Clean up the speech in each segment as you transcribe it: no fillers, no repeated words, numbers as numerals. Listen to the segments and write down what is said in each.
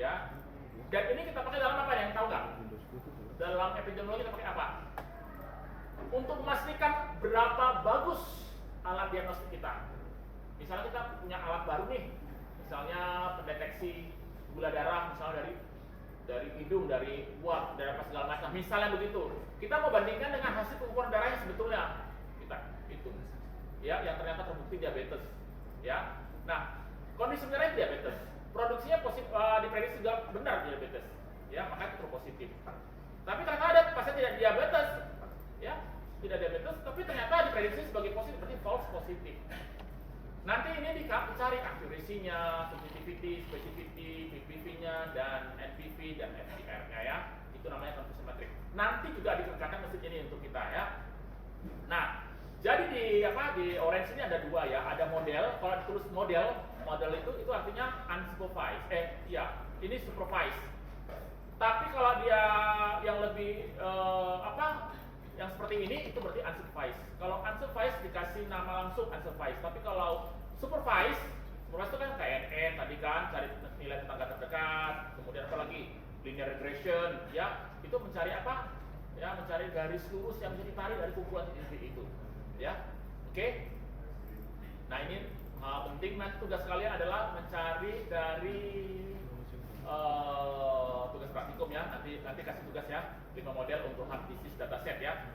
ya. Dan ini kita pakai dalam apa, yang tahu nggak? Dalam epidemiologi kita pakai apa? Untuk memastikan berapa bagus alat diagnostik kita. Misalnya kita punya alat baru nih, misalnya pendeteksi gula darah, misalnya dari hidung, dari uap, dari apa segala macam, misalnya begitu. Kita mau bandingkan dengan hasil pengukuran darah yang sebetulnya kita hitung, ya, yang ternyata terbukti diabetes, ya. Nah, kondisi sebenarnya diabetes, produksinya diprediksi juga benar diabetes, ya, makanya itu positif. Tapi ternyata ada pasien tidak diabetes, ya, tidak diabetes, tapi ternyata diprediksi sebagai positif, berarti false positif. Nanti ini dicari accuracy-nya, sensitivity, specificity, PPV-nya, dan NPV dan FDR-nya, ya. Itu namanya confusion matrix. Nanti juga dikerjakan mesin ini untuk kita, ya. Nah, jadi di orange ini ada dua, ya. Ada model. Kalau ditulis model itu artinya unsupervised. Ini supervised. Tapi kalau dia yang lebih yang seperti ini itu berarti unsupervised. Kalau unsupervised dikasih nama langsung unsupervised. Tapi kalau supervised itu kan KNN tadi kan, cari nilai tetangga terdekat, kemudian apa lagi? Linear regression, ya. Itu mencari apa? Ya, mencari garis lurus yang bisa ditarik dari kumpulan titik itu, ya. Oke. Nah, ini penting. Nanti tugas kalian adalah mencari dari tugas praktikum, ya. Nanti kasih tugas, ya, 5 model untuk hard disease dataset, ya.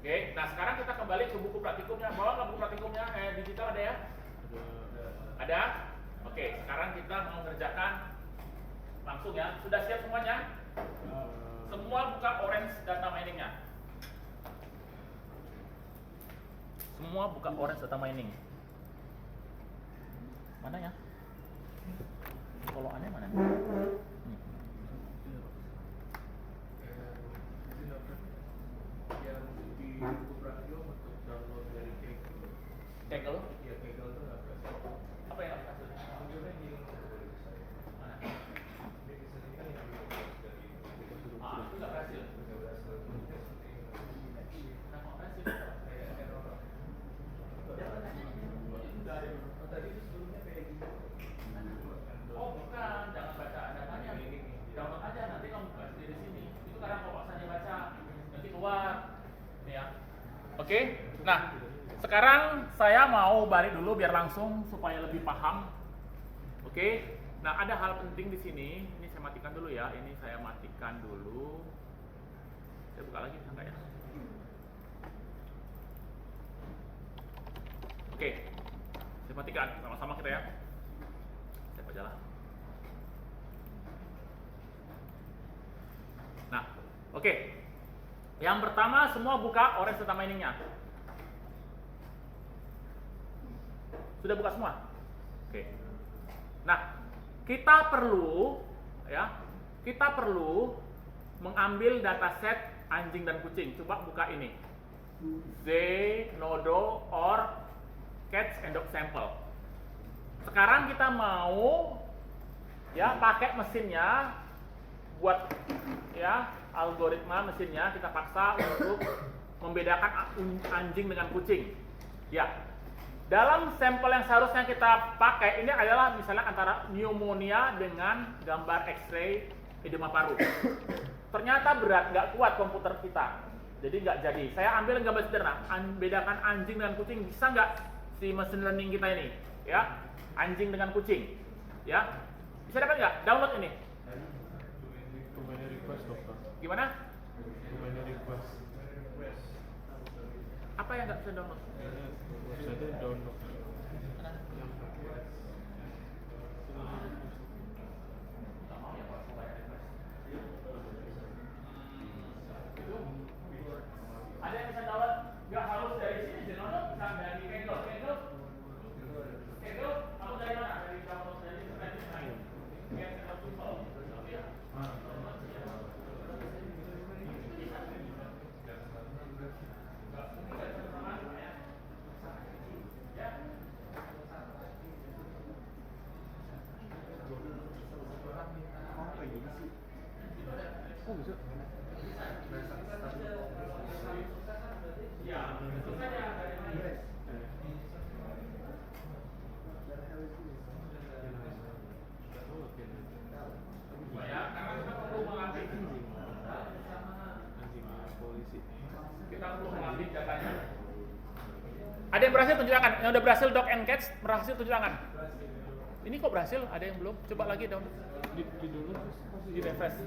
Oke. Nah, sekarang kita kembali ke buku praktikumnya. Bawa nggak buku praktikumnya? Digital ada, ya? Ada? Oke. Sekarang kita mau mengerjakan langsung, ya. Sudah siap semuanya? Semua buka orange data mining-nya. Semua buka orange data mining. Mana, ya? Kalau aneh mana? Yang di buku praktikum untuk download dari Kaggle? Iya, Kaggle itu nggak berhasil. Apa yang nggak berhasil? Videonya di Mana? ini disediakan yang dari Itu nggak berhasil. nggak berhasil. Kenapa nggak berhasil? Kayak error. Tadi itu sebelumnya kayak gitu. Oh, bukan, jangan baca datanya. Download aja, nanti kamu buka sendiri di sini. Itu karena kalau paksanya baca, nanti keluar. Nih, ya. Oke. Nah, sekarang saya mau balik dulu biar langsung supaya lebih paham. Oke. Nah, ada hal penting di sini. Ini saya matikan dulu, ya. Ini saya matikan dulu. Saya buka lagi, bisa nggak, ya? Oke. Saya matikan sama-sama kita, ya. Saya baca lah. Nah, oke. Yang pertama, semua buka orange data mining-nya. Sudah buka semua? Oke. Nah, kita perlu mengambil dataset anjing dan kucing. Coba buka ini. Zenodo or cats and dog sample. Sekarang kita mau, ya, pakai mesinnya buat, ya, algoritma mesinnya kita paksa untuk membedakan anjing dengan kucing. Ya. Dalam sampel yang seharusnya kita pakai ini adalah misalnya antara pneumonia dengan gambar X-ray edema paru. Ternyata berat, nggak kuat komputer kita, jadi nggak jadi. Saya ambil gambar sederhana, bedakan anjing dengan kucing, bisa nggak si machine learning kita ini, ya, anjing dengan kucing, ya, bisa dapat nggak? Download ini. Request, dokter. Gimana? Request. Apa yang nggak bisa download? Website download. Ada yang bisa download? Nggak harus dari sini, Zenodo bisa dari Kaggle. Kaggle, kamu dari mana? Dari download dari internet lain. Oh, bisa. yang berhasil tunjuk tangan. Yang udah berhasil dog and cats berhasil tunjuk tangan. Ini kok berhasil? Ada yang belum? Coba lagi dong. Di dulu Di refresh.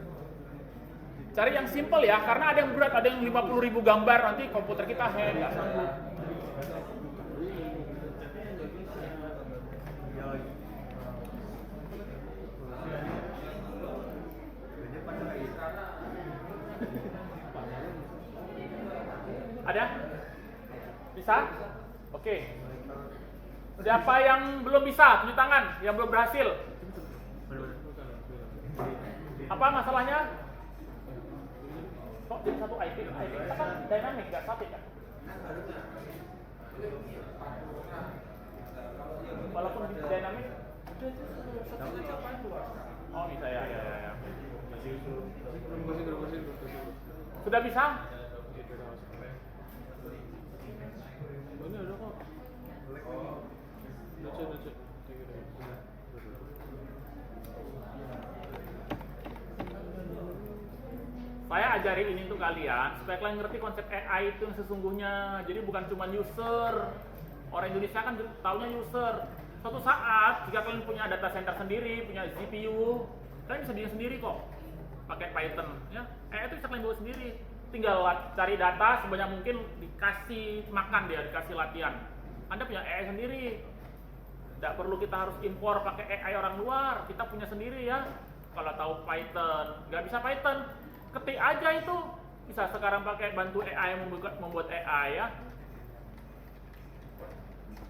Cari yang simple ya, karena ada yang berat, ada yang 50.000 gambar, nanti komputer kita hang, nggak sanggup. Ada? Bisa? Oke. Siapa yang belum bisa? Tunjuk tangan. Yang belum berhasil. Apa masalahnya? Kok jadi satu IP? IP kita kan dynamic, nggak static kan? Walaupun di dynamic, oh bisa ya. Sudah bisa? Ini ada kok. Baca. Saya ajarin ini untuk kalian supaya kalian ngerti konsep AI itu yang sesungguhnya. Jadi bukan cuma user. Orang Indonesia kan taunya user. Suatu saat jika kalian punya data center sendiri, punya GPU, kalian bisa bikin sendiri kok. Pakai Python, ya. AI itu bisa kalian buat sendiri. Tinggal cari data sebanyak mungkin, dikasih makan dia, dikasih latihan. Anda punya AI sendiri. Tidak perlu kita harus impor pakai AI orang luar. Kita punya sendiri ya. Kalau tahu Python, nggak bisa Python, ketik aja itu. Bisa sekarang pakai bantu AI membuat AI ya.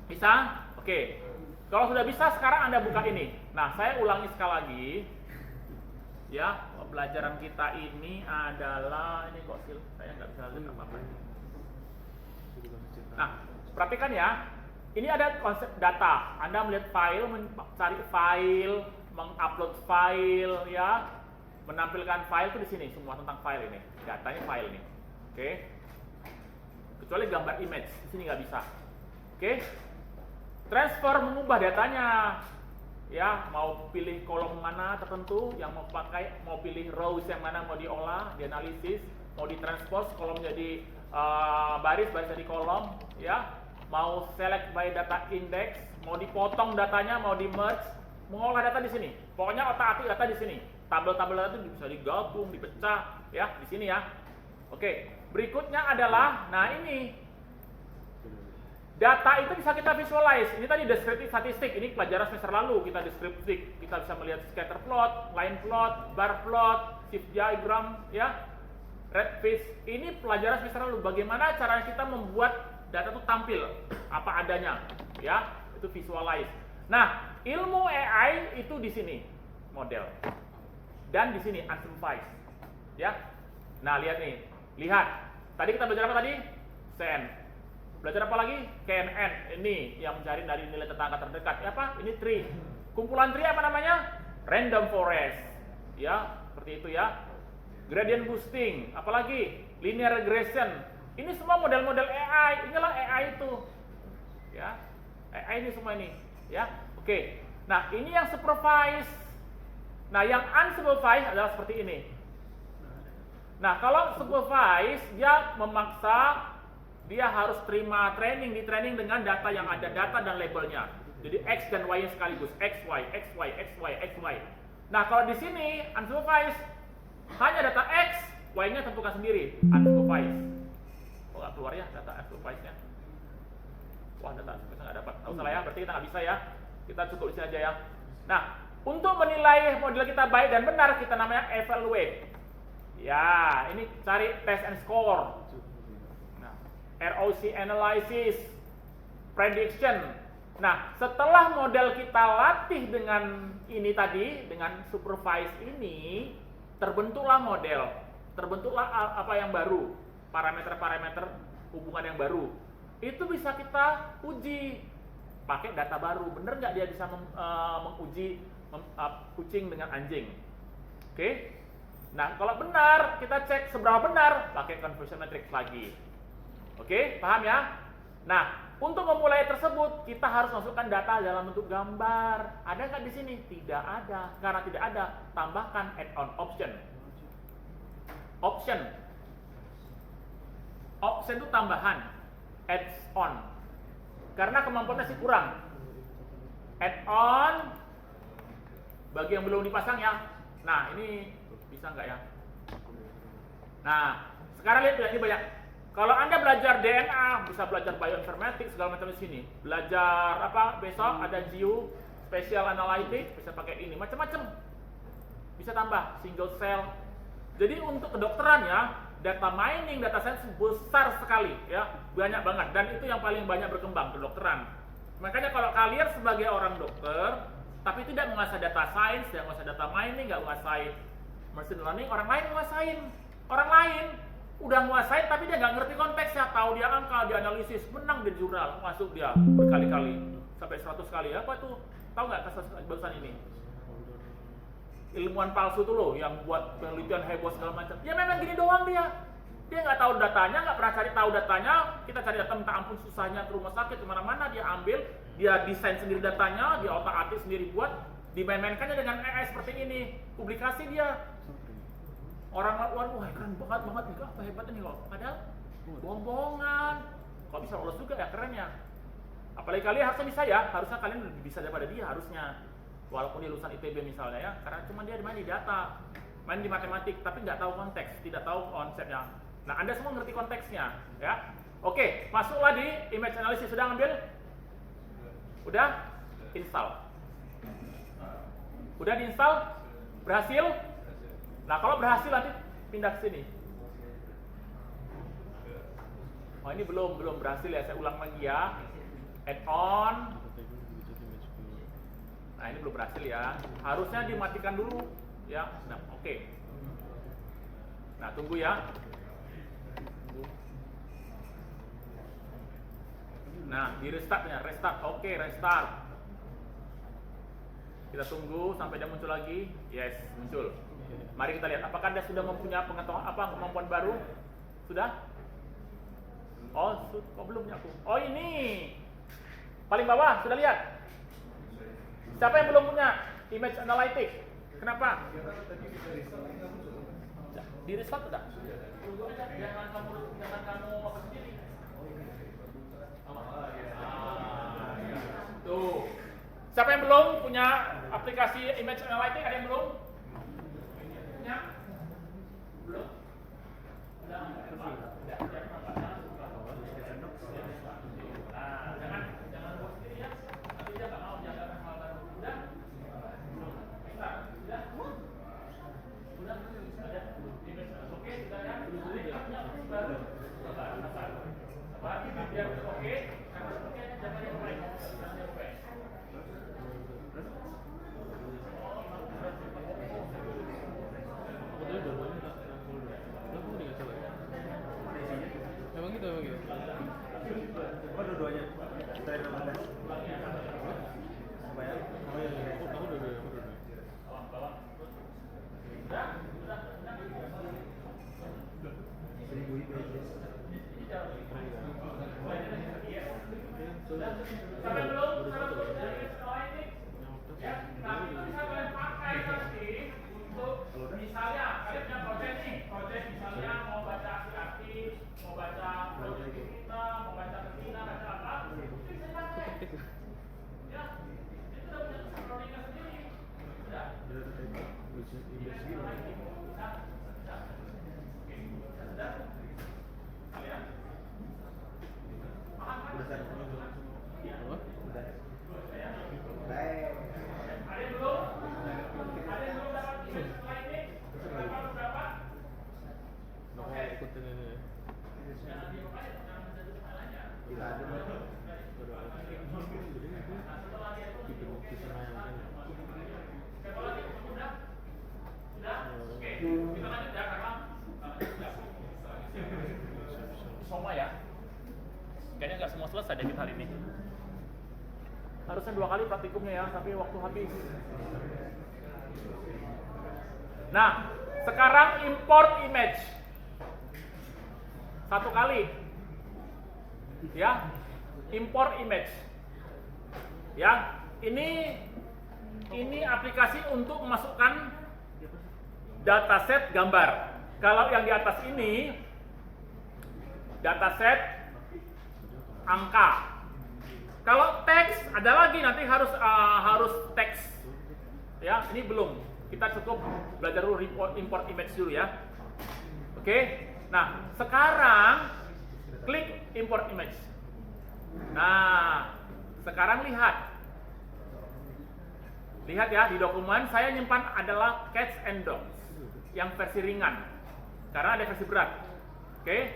Bisa? Oke. Kalau sudah bisa, sekarang Anda buka ini. Nah, saya ulangi sekali lagi. Ya, pelajaran kita ini adalah ini kok saya nggak bisa lihat apa-apa. Nah, perhatikan ya. Ini ada konsep data. Anda melihat file, mencari file, mengupload file, ya, menampilkan file itu di sini. Semua tentang file ini. Datanya file nih. Oke. Kecuali gambar image, di sini nggak bisa. Oke. Transfer mengubah datanya. Ya, mau pilih kolom mana tertentu yang mau pakai, mau pilih rows yang mana mau diolah, dianalisis, mau ditranspose kolom jadi baris jadi kolom, ya. Mau select by data index, mau dipotong datanya, mau di merge, mengolah data di sini. Pokoknya otak-atik data di sini. Tabel-tabel data itu bisa digabung, dipecah, ya, di sini ya. Oke, berikutnya adalah, nah ini data itu bisa kita visualize. Ini tadi descriptive statistik. Ini pelajaran semester lalu kita descriptive. Kita bisa melihat scatter plot, line plot, bar plot, shift diagram, ya, red fish. Ini pelajaran semester lalu. Bagaimana caranya kita membuat data itu tampil apa adanya, ya, itu visualize. Nah, ilmu AI itu di sini model dan di sini unsupervised, ya. Nah, lihat nih, lihat. Tadi kita belajar apa tadi? CN. Belajar apa lagi? KNN. Ini yang mencari dari nilai tetangga terdekat. Ya, apa? Ini tree. Kumpulan tree apa namanya? Random forest. Ya, seperti itu ya. Gradient boosting. Apalagi? Linear regression. Ini semua model-model AI. Inilah AI itu. Ya. AI ini semua ini. Ya. Oke. Nah, ini yang supervised. Nah, yang unsupervised adalah seperti ini. Nah, kalau supervised dia memaksa, dia harus terima di training dengan data yang ada, data dan labelnya. Jadi X dan Y sekaligus, X, Y, X, Y, X, Y, X, Y. Nah, kalau di sini unsupervised, hanya data X, Y-nya tentukan sendiri, unsupervised. Kok nggak keluar ya data unsupervised-nya? Wah, data unsupervised nggak dapat. Nggak usah lah ya, berarti kita nggak bisa ya. Kita cukup di sini aja ya. Nah, untuk menilai model kita baik dan benar, kita namanya evaluate. Ya, ini cari test and score. ROC analysis, prediction. Nah, setelah model kita latih dengan ini tadi, dengan supervised ini, terbentuklah model, terbentuklah apa yang baru, parameter-parameter hubungan yang baru. Itu bisa kita uji pakai data baru. Bener nggak dia bisa menguji kucing dengan anjing? Oke? Nah, kalau benar, kita cek seberapa benar, pakai conversion matrix lagi. Oke, paham ya? Nah, untuk memulai tersebut, kita harus masukkan data dalam bentuk gambar. Ada nggak di sini? Tidak ada. Karena tidak ada, tambahkan add-on option. Option. Option itu tambahan. Add-on. karena kemampuannya masih kurang. Add-on bagi yang belum dipasang ya. Nah, ini bisa nggak ya? Nah, sekarang lihat ini banyak. Kalau Anda belajar DNA, bisa belajar bioinformatics segala macam di sini. Belajar apa? Besok ada Geo Spatial Analytics, bisa pakai ini, macam-macam. Bisa tambah single cell. Jadi untuk kedokteran ya, data mining, data science besar sekali ya, banyak banget, dan itu yang paling banyak berkembang kedokteran. Makanya kalau kalian sebagai orang dokter tapi tidak menguasai data science, tidak menguasai data mining, nggak menguasai machine learning, orang lain menguasain. Orang lain udah menguasai tapi dia nggak ngerti konteksnya, tahu dia angka, dia analisis, menang di jurnal, masuk dia berkali-kali sampai 100 kali. Apa tuh? Tahu nggak kasus barusan ini? Ilmuwan palsu tuh loh, yang buat penelitian heboh segala macam. Ya memang gini doang dia. Dia nggak tahu datanya, nggak pernah cari tahu datanya. Kita cari data, minta ampun susahnya ke rumah sakit kemana-mana, dia ambil, dia desain sendiri datanya, dia otak-atik sendiri buat, dimain-mainkannya dengan AI seperti ini. Publikasi dia. Orang luar, wah keren banget, juga apa hebatnya nih kok. Padahal bohong-bohongan. Kok bisa lolos juga ya, keren ya. Apalagi kalian harusnya bisa ya, harusnya kalian lebih bisa daripada dia harusnya. Walaupun dia lulusan ITB misalnya ya, karena cuma dia main di data, main di matematik, tapi nggak tahu konteks, tidak tahu konsepnya. Nah, Anda semua ngerti konteksnya, ya. Oke, masuklah di image analysis. Sudah ngambil? Udah? Install. Udah diinstal? Berhasil? Nah, kalau berhasil nanti pindah ke sini. Oh, ini belum berhasil ya. Saya ulang lagi ya. Add on. Nah, ini belum berhasil ya. Harusnya dimatikan dulu ya. Nah, oke. Nah, tunggu ya. Nah, di restart ya, restart. Oke, restart. Kita tunggu sampai dia muncul lagi. Yes, muncul. Mari kita lihat apakah Anda sudah mempunyai pengetahuan kemampuan baru? Sudah? Oh, belum ya aku. Oh, ini. Paling bawah, sudah lihat? Siapa yang belum punya image analytics? Kenapa? Di restart sudah? Jangan kamu apa sendiri. Tuh. Siapa yang belum punya aplikasi image analytics? Ada yang belum? Punya? Belum? Udah? Jangan buat sendiri ya. Nanti dia nggak mau jaga hal baru. Udah? Udah? Ada? Oke, sudah ya? Baru. Sabar, biar oke. Karena oke, jangan yang baik. Emang gitu. Oh, dua-duanya. Saya udah ada. Apa ya? Oh iya. Aku dua-dua. Sampai belum? Dari analytics? Ya, tapi bisa kalian pakai nanti untuk misalnya kalian punya project misalnya mau baca arti, mau baca produktivitas, mau baca kesina, baca apa, itu bisa dipakai. Ya, itu udah punya codingnya sendiri. Sudah? Sudah? Kalian? Paham kan? Udah saya. Apa? Udah. Baik. Ada yang belum? Ada yang belum dapat image analytics? Berapa? Nah, aku ikutin ini ya. Jangan diam aja, jangan menjadi aja. Kita ada. Bisa nayangkan. Siapa lagi? Sudah? Sudah? Oke, kita lanjut ya karena semua ya. Kayaknya nggak semua selesai deh kita hari ini. Harusnya 2 kali praktikumnya ya, tapi waktu habis. Nah, sekarang import image. 1 kali. Ya, import image. Ya, ini aplikasi untuk memasukkan dataset gambar. Kalau yang di atas ini dataset angka. Kalau teks ada lagi nanti harus teks. Ya, ini belum. Kita cukup belajar dulu import image dulu ya. Oke. Nah, sekarang klik import image. Nah, sekarang lihat. Lihat ya, di dokumen saya nyimpan adalah cats and dogs yang versi ringan. Karena ada versi berat. Oke.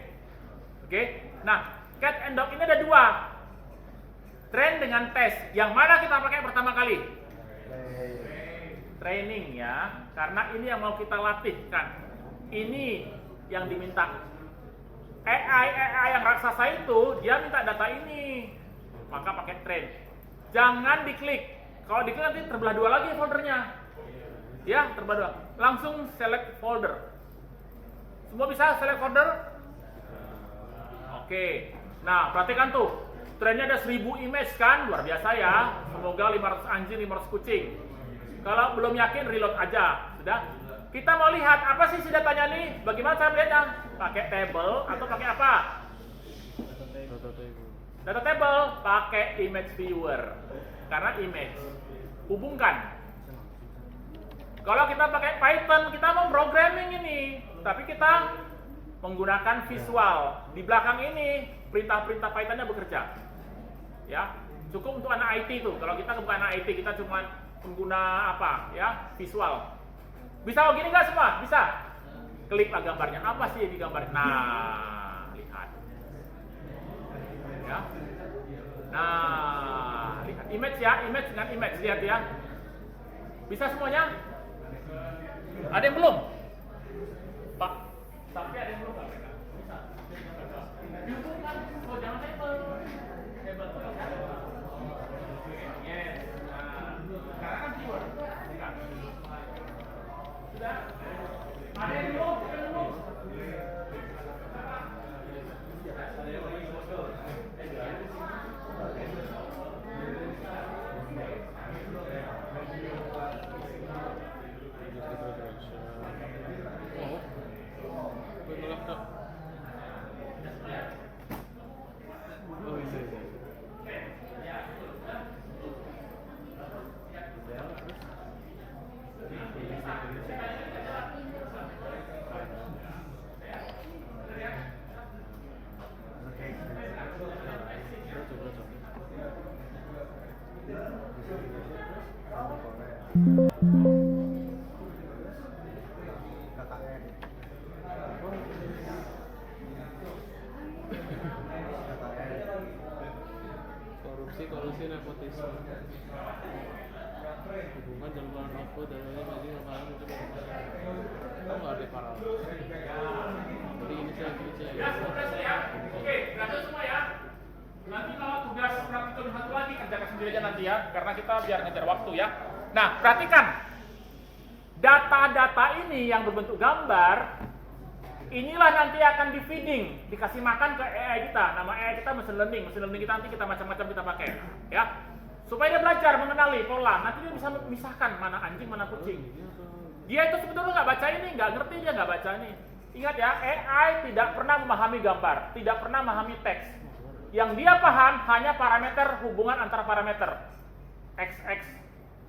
Oke. Nah, cat and dog ini ada dua. Train dengan test. Yang mana kita pakai pertama kali? Training ya. Karena ini yang mau kita latihkan. Ini yang diminta. AI yang raksasa itu dia minta data ini. Maka pakai train. Jangan diklik. Kalau diklik nanti terbelah dua lagi foldernya. Ya, terbelah dua. Langsung select folder. Semua bisa select folder? Oke. Nah, perhatikan tuh. Trennya ada 1000 image kan? Luar biasa ya. Semoga 500 anjing, 500 kucing. Kalau belum yakin, reload aja. Sudah? Kita mau lihat apa sih datanya nih? Bagaimana cara melihatnya? Pakai table atau pakai apa? Data table. Pakai image viewer. Karena image. Hubungkan. Kalau kita pakai Python, kita mau programming ini. Tapi kita menggunakan visual. Di belakang ini, perintah-perintah Python-nya bekerja. Ya, cukup untuk anak IT tuh. Kalau kita bukan anak IT, kita cuma pengguna apa? Ya, visual. Bisa begini nggak semua? Bisa. Kliklah gambarnya. Apa sih yang digambar? Nah, lihat. Ya. Nah, lihat image ya, image dengan image, lihat ya. Bisa semuanya? Ada yang belum? Pak, tapi ada yang belum nggak mereka? Bisa. Dihubungkan, oh jangan table. Table. Yes. Nah, sekarang kan viewer. Bukan. Sudah? Ada yang belum? Ada yang belum? Kolusi nepotisme hubungan jalan output dan lain lagi makanan itu nggak ada paralel jadi ini saya Ya, selesai ya. Oke, berarti semua ya. Nanti kalau tugas praktikum satu lagi kerjakan sendiri aja nanti ya, karena kita biar ngejar waktu ya. Nah, perhatikan. Data-data ini yang berbentuk gambar, inilah nanti akan di feeding, dikasih makan ke AI kita. Nama AI kita machine learning. Machine learning kita nanti kita macam-macam kita pakai, ya. Supaya dia belajar mengenali pola. Nanti dia bisa memisahkan mana anjing, mana kucing. Dia itu sebetulnya nggak baca ini, nggak ngerti dia nggak baca ini. Ingat ya, AI tidak pernah memahami gambar, tidak pernah memahami teks. Yang dia paham hanya parameter hubungan antara parameter. XX,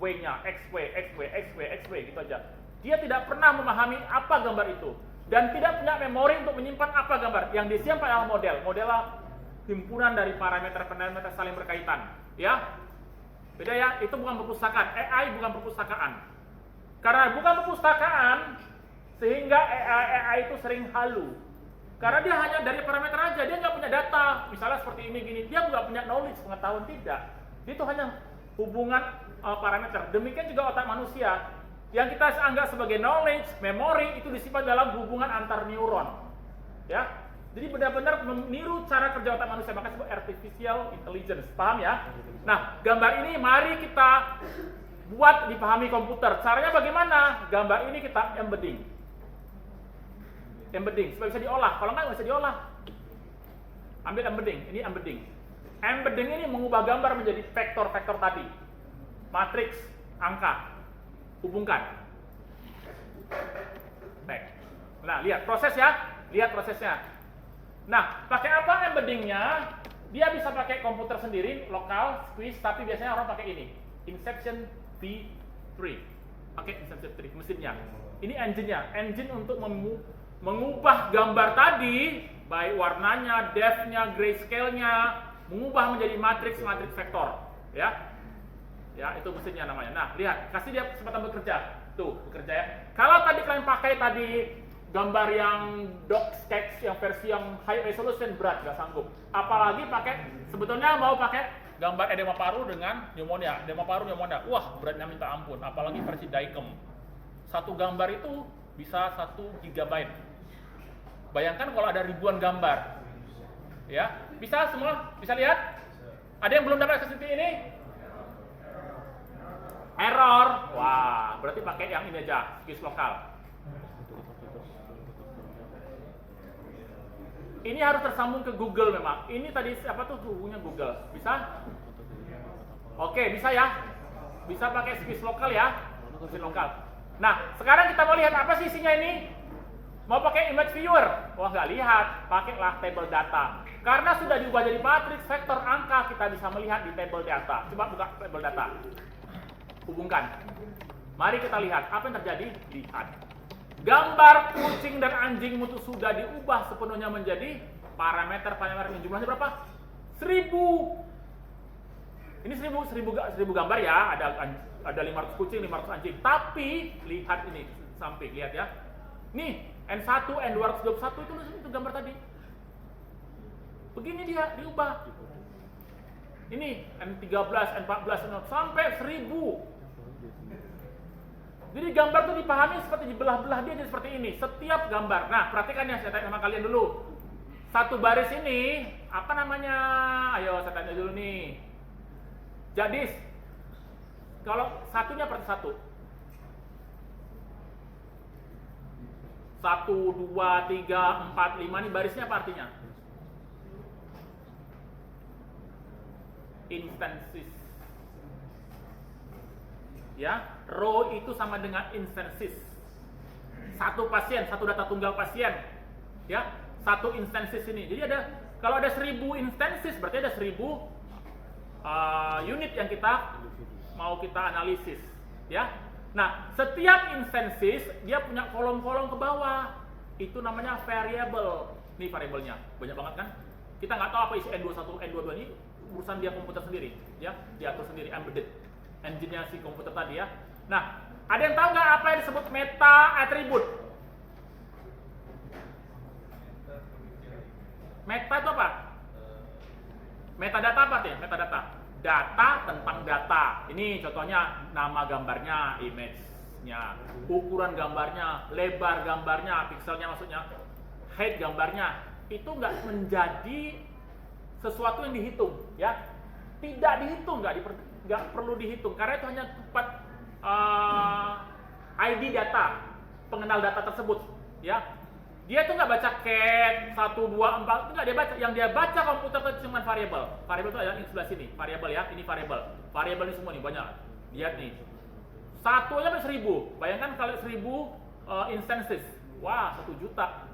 Y-nya, XY, XY, XY, XY, gitu aja. Dia tidak pernah memahami apa gambar itu. Dan tidak punya memori untuk menyimpan apa gambar. Yang disimpan adalah model. Modelnya himpunan dari parameter-parameter saling berkaitan. Ya, beda ya, itu bukan perpustakaan. AI bukan perpustakaan. Karena bukan perpustakaan, sehingga AI itu sering halu. Karena dia hanya dari parameter aja, dia nggak punya data. Misalnya seperti ini gini, dia nggak punya knowledge, pengetahuan tidak. Dia itu hanya hubungan parameter. Demikian juga otak manusia. Yang kita anggap sebagai knowledge, memori itu disimpan dalam hubungan antar neuron. Ya. Jadi benar-benar meniru cara kerja otak manusia, maka disebut artificial intelligence. Paham ya? Nah, gambar ini mari kita buat dipahami komputer. Caranya bagaimana? Gambar ini kita embedding. Embedding, supaya bisa diolah. Kalau nggak bisa diolah. Ambil embedding, ini embedding. Embedding ini mengubah gambar menjadi vektor-vektor tadi. Matriks, angka. Hubungkan. Baik. Nah, lihat proses ya. Lihat prosesnya. Nah, pakai apa embeddingnya? Dia bisa pakai komputer sendiri, lokal, squeeze, tapi biasanya orang pakai ini, Inception V3. Pakai Inception 3 mesinnya. Ini engine-nya, engine untuk mengubah gambar tadi, baik warnanya, depth-nya, grayscale-nya, mengubah menjadi matrix vektor, ya. Ya, itu mesinnya namanya. Nah, lihat, kasih dia kesempatan bekerja. Tuh, bekerja ya. Kalau tadi kalian pakai tadi gambar yang doc sketch yang versi yang high resolution, berat, nggak sanggup. Apalagi pakai, sebetulnya mau pakai gambar edema paru dengan pneumonia, edema paru pneumonia. Wah, beratnya minta ampun. Apalagi versi Dicom. Satu gambar itu bisa 1 GB. Bayangkan kalau ada ribuan gambar. Ya, bisa semua? Bisa lihat? Ada yang belum dapat ke ini? Error. Wah, berarti pakai yang ini aja, squeeze lokal. Ini harus tersambung ke Google memang. Ini tadi siapa tuh hubungnya Google? Bisa? Oke, bisa ya. Bisa pakai squeeze lokal ya. Squeeze lokal. Nah, sekarang kita mau lihat apa sih isinya ini? Mau pakai image viewer? Wah, nggak lihat. Pakailah table data. Karena sudah diubah jadi matriks vektor angka, kita bisa melihat di table data. Coba buka table data. Hubungkan. Mari kita lihat apa yang terjadi. Lihat. Gambar kucing dan anjingmu itu sudah diubah sepenuhnya menjadi parameter yang jumlahnya berapa? 1000. Ini 1000 gambar ya. Ada 500 kucing, 500 anjing. Tapi lihat ini samping, lihat ya. Nih N1, N221 itu gambar tadi. Begini dia diubah. Ini N13, N14, sampai 1000. Jadi gambar itu dipahami seperti dibelah-belah dia jadi seperti ini. Setiap gambar. Nah, perhatikan ya, saya tanya sama kalian dulu. Satu baris ini, apa namanya? Ayo saya tanya dulu nih. Jadi, kalau satunya per satu. 1, 2, 3, 4, 5 ini barisnya apa artinya? Instances. Ya, row itu sama dengan instances. Satu pasien, satu data tunggal pasien. Ya, satu instances ini. Jadi ada, kalau ada 1000 instances, berarti ada 1000 unit yang mau kita analisis. Ya, nah setiap instances dia punya kolom-kolom ke bawah. Itu namanya variable. Nih variabelnya, banyak banget kan? Kita nggak tahu apa isi N21, N22 ini. Urusan dia komputer sendiri, ya, diatur sendiri, embedded engine-nya si komputer tadi ya. Nah, ada yang tahu nggak apa yang disebut meta attribute? Meta itu apa? Metadata apa tuh? Metadata, data tentang data. Ini contohnya nama gambarnya, image-nya, ukuran gambarnya, lebar gambarnya, pixelnya maksudnya, height gambarnya. Itu nggak menjadi sesuatu yang dihitung, ya, tidak dihitung, nggak perlu dihitung, karena itu hanya tempat ID data, pengenal data tersebut, ya. Dia tuh nggak baca cat 1, 2, 4, nggak dia baca. Yang dia baca komputer itu cuma variabel. Variabel itu ada yang sebelah sini, variabel ya, ini variabel. Variabel ini semua nih banyak. Lihat nih, satu aja sampai 1000. Bayangkan kalau 1000 instances, wah 1 juta.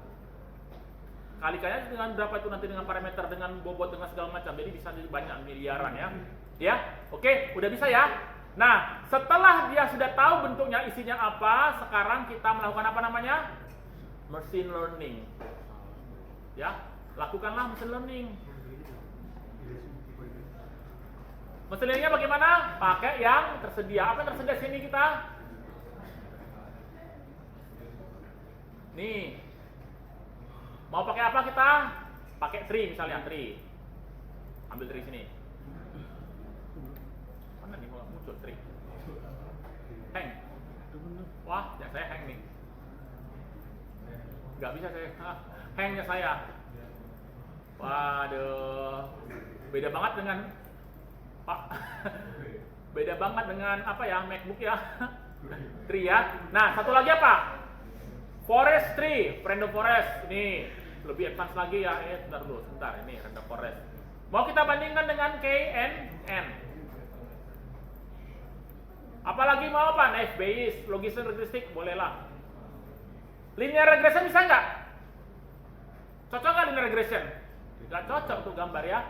Kalikannya dengan berapa itu nanti dengan parameter, dengan bobot, dengan segala macam. Jadi bisa jadi banyak miliaran ya. Ya, oke, udah bisa ya. Nah, setelah dia sudah tahu bentuknya, isinya apa, sekarang kita melakukan apa namanya? Machine learning. Ya, lakukanlah machine learning. Machine learningnya bagaimana? Pakai yang tersedia. Apa yang tersedia sini kita? Nih. Mau pakai apa kita? Pakai tree misalnya, tree. Ambil tree sini. Mana nih kalau muncul tree? Hang. Wah, ya saya hang nih. Nggak bisa saya. Hangnya saya. Waduh. Beda banget dengan Pak. Beda banget dengan apa ya, MacBook ya. Tree ya. Nah, satu lagi apa? Forest tree, random forest. Ini lebih advance lagi ya. Sebentar. Ini random forest. Mau kita bandingkan dengan KNN. Apalagi mau apa? Naive Bayes, logistic heuristic, bolehlah. Linear regression bisa nggak? Cocok nggak linear regression? Nggak cocok tuh gambar ya.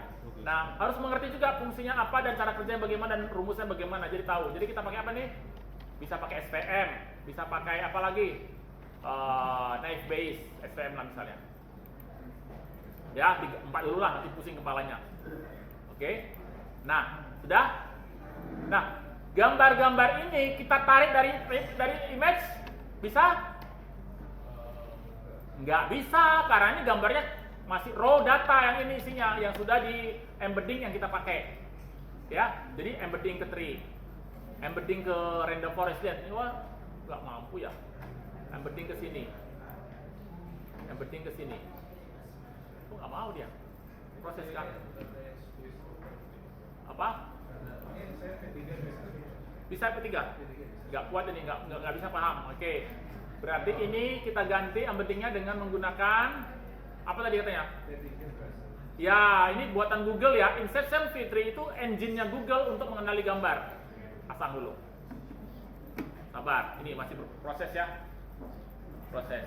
Nah, harus mengerti juga fungsinya apa dan cara kerjanya bagaimana dan rumusnya bagaimana. Jadi tahu. Jadi kita pakai apa nih? Bisa pakai SVM, bisa pakai apa lagi? Naive Bayes, SVM lah misalnya. Ya, 4 dulu lah, nanti pusing kepalanya. Oke? Nah, sudah? Nah, gambar-gambar ini kita tarik dari image, bisa? Nggak bisa, karena ini gambarnya masih raw data yang ini isinya, yang sudah di embedding yang kita pakai. Ya, jadi embedding ke tree, embedding ke random forest. Lihat, ini wah nggak mampu ya. Embedding ke sini, embedding ke sini. Kok nggak mau dia? Proses kan? Apa? Bisa P3? Nggak kuat ini, nggak bisa paham. Oke, berarti ini kita ganti embeddingnya dengan menggunakan apa tadi katanya? Ya, ini buatan Google ya. Inception V3 itu engine-nya Google untuk mengenali gambar. Pasang dulu. Sabar, ini masih proses ya. Proses.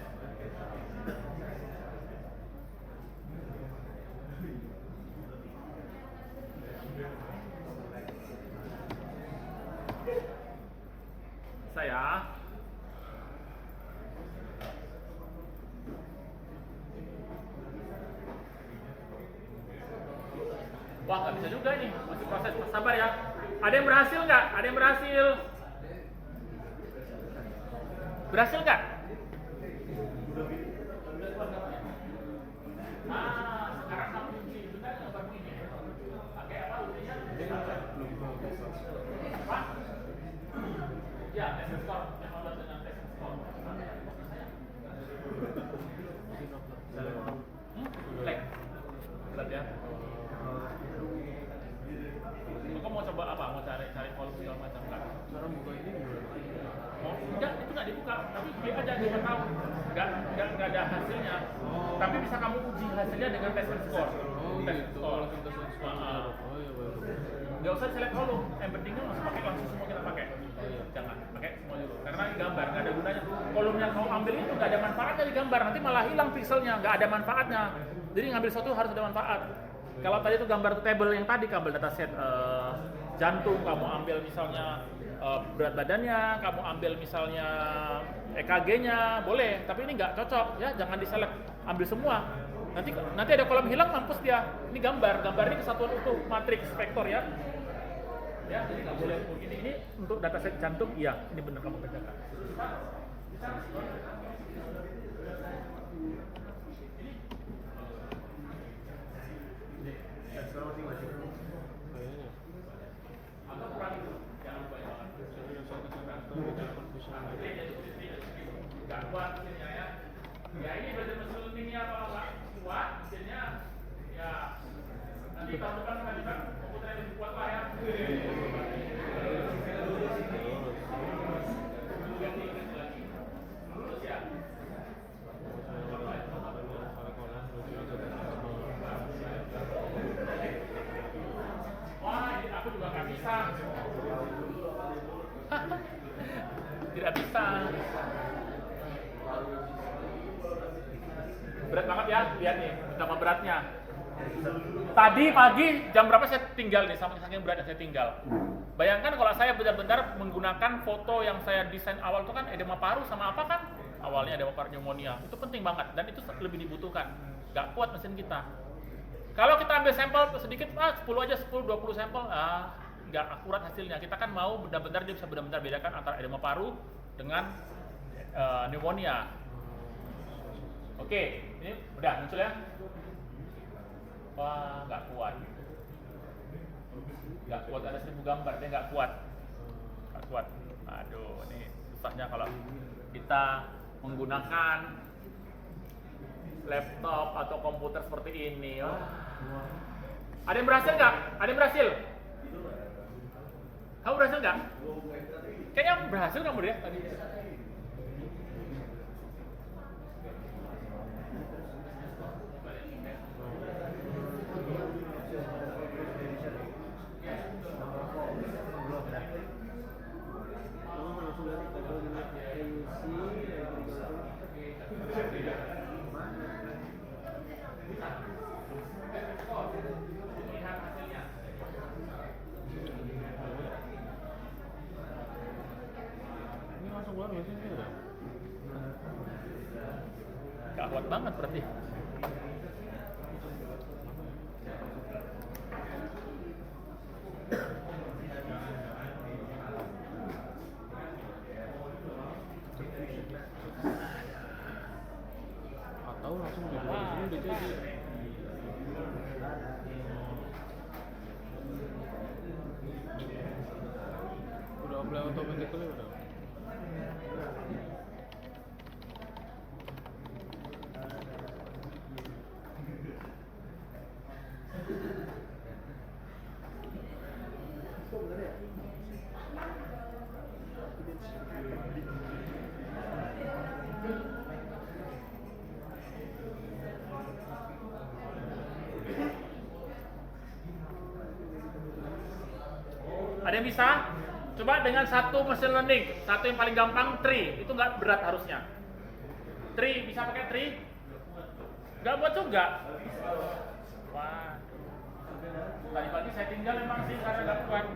Saya wah, nggak bisa juga ini, masih proses, sabar ya. Ada yang berhasil nggak? Ada yang berhasil? Berhasil nggak? Sekarang kamu kunci, benar nggak baru ini? Pakai apa ujinya? Apa? Ya, test score, yang lolos dengan test score. Like, berat ya. Kok mau coba apa? Mau cari kolom segala macam kan? Cara buka ini gimana? Mau? Enggak, itu nggak dibuka. Tapi klik aja, dia tahu. Nggak ada hasilnya. Tapi bisa kamu uji hasilnya dengan test score. Oh Test gitu, score. langsung tes score. Oh iya baru. Nggak usah select kolom, embeddingnya langsung pakai langsung semua kita pakai. Oh iya. Jangan pakai semua dulu. Karena ini gambar nggak ada gunanya. Kolom yang kamu ambil itu nggak ada manfaatnya di gambar. Nanti malah hilang pixelnya, nggak ada manfaatnya. Jadi ngambil sesuatu harus ada manfaat. Kalau tadi itu gambar table yang tadi, kabel dataset jantung, kamu ambil misalnya berat badannya, kamu ambil misalnya EKG-nya, boleh. Tapi ini nggak cocok, ya jangan diselect, ambil semua. Nanti ada kolom hilang, mampus dia. Ini gambar ini kesatuan utuh, matriks, vektor ya. Ya, jadi nggak boleh begini. Ini untuk dataset jantung, iya, ini benar kamu kerjakan. Kayaknya. Atau kurang itu, jangan banyak banget. Nggak kuat mesinnya ya. Ya ini belajar mesin learningnya kalau nggak kuat mesinnya, ya nanti tahun depan kan juga komputernya lebih kuat lah ya. Lulus ya. Wah, ini aku juga nggak bisa. Tidak bisa. Berat banget ya, lihat nih betapa beratnya. Tadi pagi jam berapa saya tinggal nih, sampai saking beratnya saya tinggal. Bayangkan kalau saya benar-benar menggunakan foto yang saya desain awal itu kan edema paru sama apa kan? Awalnya edema paru pneumonia, itu penting banget dan itu lebih dibutuhkan. Gak kuat mesin kita. Kalau kita ambil sampel sedikit, 10 aja, 10-20 sampel, nggak akurat hasilnya. Kita kan mau benar-benar dia bisa benar-benar bedakan antara edema paru dengan pneumonia. Oke, ini udah muncul ya? Wah, nggak kuat. Nggak kuat, ada 1000 gambar, dia nggak kuat. Nggak kuat. Aduh, ini susahnya kalau kita menggunakan laptop atau komputer seperti ini. Wah. Ada yang berhasil nggak? Ada yang berhasil? Kamu berhasil nggak? Kayaknya berhasil kamu deh tadi. Lihat Gawat banget berarti. Atau langsung di sini udah jadi. Udah apply automatically udah. Ada yang bisa? Coba dengan satu machine learning, satu yang paling gampang, tree, itu nggak berat harusnya. Tree, bisa pakai tree? Nggak buat juga. Wah. Tadi pagi saya tinggal memang sih karena nggak kuat.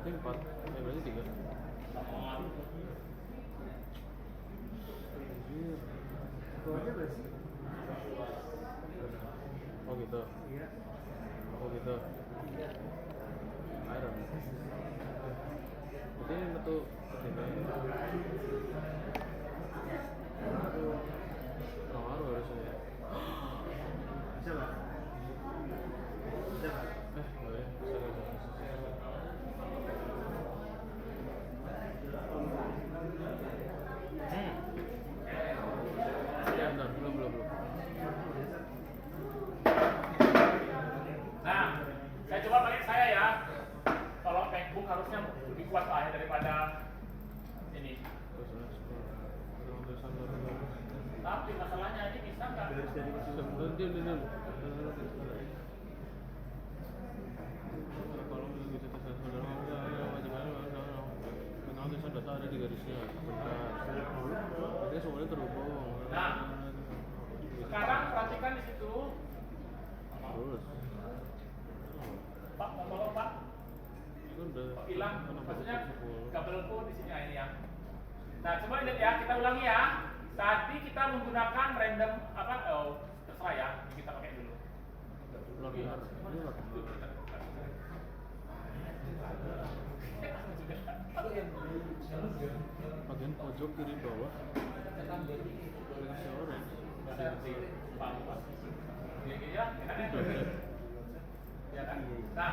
Berarti 4, berarti 3. Anjir. Oh gitu. Oh gitu. Iron. Jadi ini metu kesini. Pengaruh harusnya. Bisa nggak? Bisa nggak? Boleh. Bisa. Ya, bentar, belum. Nah, saya coba pakai saya ya. Kalau MacBook harusnya lebih kuat lah ya daripada ini. Tapi masalahnya ini bisa nggak? Data ada di garisnya. Ini semuanya terhubung. Nah, sekarang perhatikan di situ. Terus. Pak, mau tolong Pak? Itu udah. Kok hilang? Maksudnya kabelku di sini ini ya. Nah, coba lihat ya, kita ulangi ya. Tadi kita menggunakan random apa? Oh, terserah ya. Ini kita pakai dulu. Login. Ini login. Bagian pojok kiri bawah. Kasih orange. Ya, ya kan? Nah,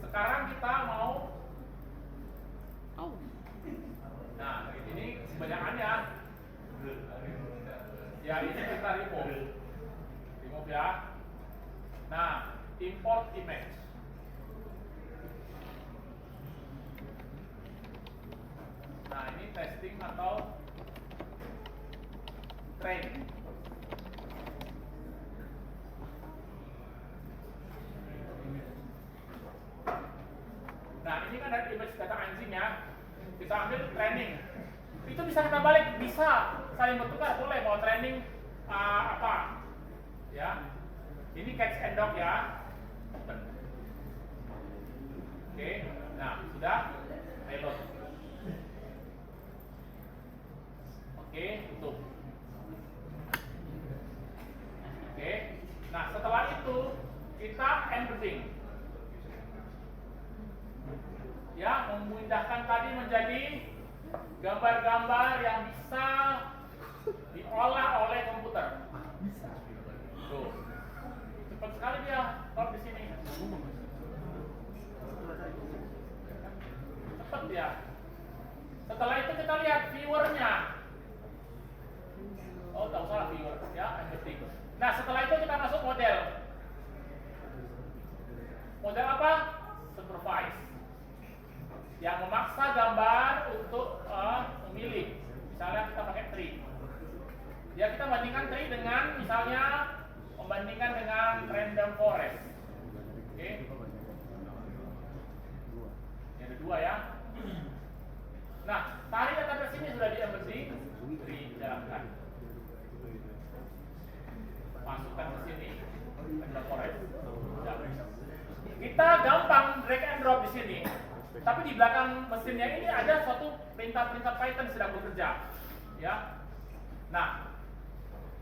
sekarang kita mau nah, ini kebanyakan ya. Ya, ini kita remove ya. Nah, import image. Nah, ini testing atau train. Nah, ini kan ada image data anjing ya. Kita ambil training. Itu bisa kita balik, bisa saling bertukar, boleh mau training apa? Ya. Ini catch and dock ya. Oke. Nah, sudah reload. Oke, tutup. Oke. Nah, setelah itu kita embedding. Ya, memindahkan tadi menjadi gambar-gambar yang bisa diolah oleh komputer. Tuh. Cepat sekali dia kalau di sini. Cepat ya. Setelah itu kita lihat viewernya. Oh, tak usah viewer ya, embedding. Nah, setelah itu kita masuk model. Model apa? Supervise. Yang memaksa gambar untuk memilih. Misalnya kita pakai tree. Ya, kita bandingkan tree dengan misalnya membandingkan dengan random forest. Oke. Ini ada dua ya. drop di sini. Tapi di belakang mesinnya ini ada suatu perintah-perintah Python sedang bekerja. Ya. Nah,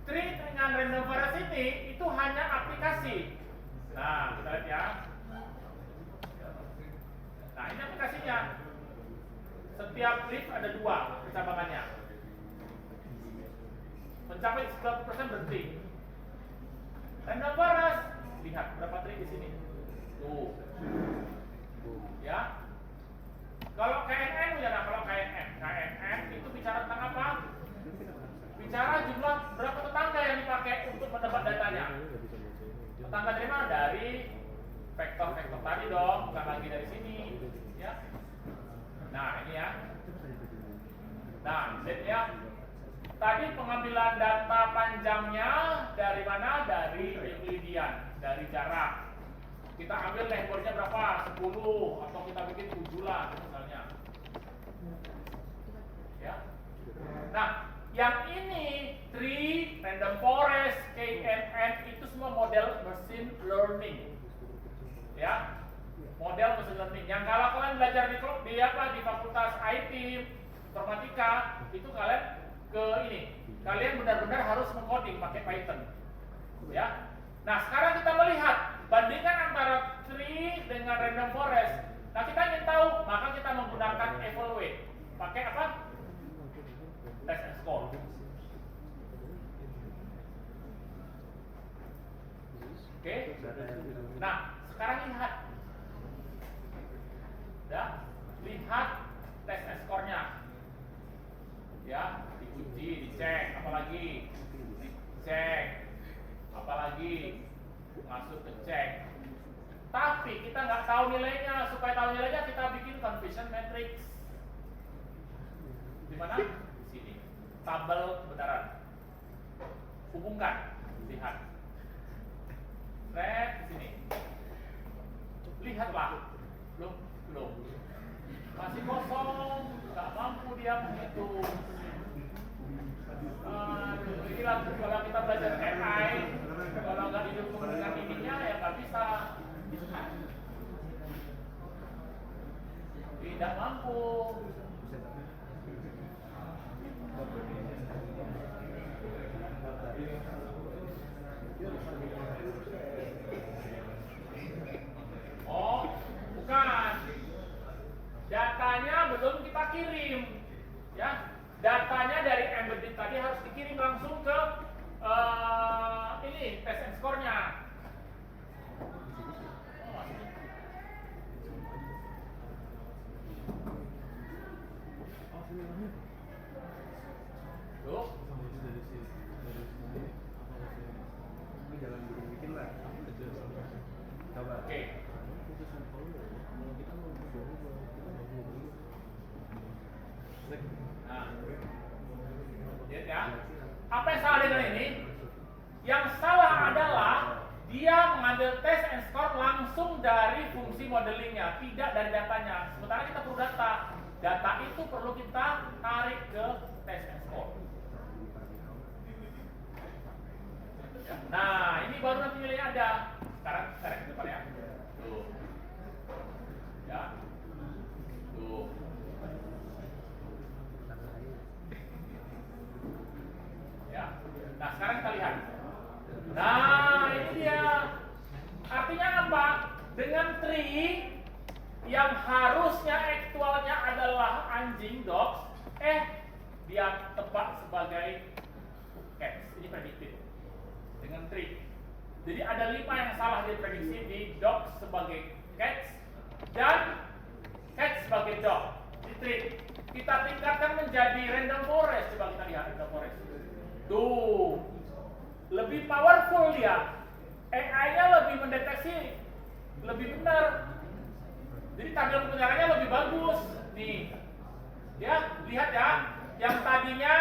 tree dengan random forest ini itu hanya aplikasi. Nah, kita lihat ya. Nah, ini aplikasinya. Setiap leaf ada 2 kecabangannya. Mencapai 90% bertree. Random forest, lihat berapa tree di sini. Tuh. Ya. Kalau KNN ya, kalau KNN itu bicara tentang apa? Bicara jumlah berapa tetangga yang dipakai untuk menebak datanya. Tetangga dari mana? Dari vektor-vektor tadi dong, bukan lagi dari sini, ya. Nah, ini ya. Nah, lihat ya. Tadi pengambilan data panjangnya dari mana? Dari Euclidean, dari jarak. Kita ambil lebarnya berapa? 10 atau kita bikin 7 lah misalnya. Ya. Nah, yang ini tree, random forest, KNN itu semua model machine learning. Ya. Model machine learning. Yang kalau kalian belajar di fakultas IT, informatika, itu kalian kalian benar-benar harus mengcoding pakai Python. Ya. Nah, sekarang kita melihat bandingkan antara tree dengan random forest. Nah, kita ingin tahu, maka kita menggunakan evaluate. Pakai apa? Test and score. Oke. Nah, sekarang lihat. Ya, lihat test and score-nya. Ya, diuji, dicek, apalagi dicek, apalagi masuk ke cek. Tapi kita nggak tahu nilainya. Supaya tahu nilainya kita bikin confusion matrix. Di mana? Di sini. Tabel kebenaran. Hubungkan. Lihat. Red di sini. Lihatlah. Belum. Masih kosong. Nggak mampu dia menghitung. Kalau kita belajar AI, kalau nggak didukung dengan ininya ya nggak bisa. Tidak mampu. Oh, bukan. Datanya belum kita kirim. Ya. Datanya dari embedded tadi harus dikirim langsung ke ini test and score-nya. Tuh. Jangan bikin lah. Coba. Oke. Nah, lihat ya. Apa yang salah dengan ini? Yang salah adalah dia mengambil test and score langsung dari fungsi modelingnya, tidak dari datanya. Sementara kita perlu data. Data itu perlu kita tarik ke test and score. Nah, ini baru nanti nilainya ada. Sekarang ke depan ya. Tuh. Ya. Tuh. Ya. Nah, sekarang kita lihat. Nah, ini dia. Artinya apa? Dengan tree yang harusnya aktualnya adalah anjing, dogs, dia tebak sebagai cats. Ini prediktif. Dengan tree. Jadi ada 5 yang salah di prediksi di dog sebagai cats dan cat sebagai dog. Di tree. Kita tingkatkan menjadi random forest. Coba kita lihat random forest. Tuh. Lebih powerful dia. AI-nya lebih mendeteksi lebih benar. Jadi tabel kebenarannya lebih bagus. Nih. Ya, lihat ya. Yang tadinya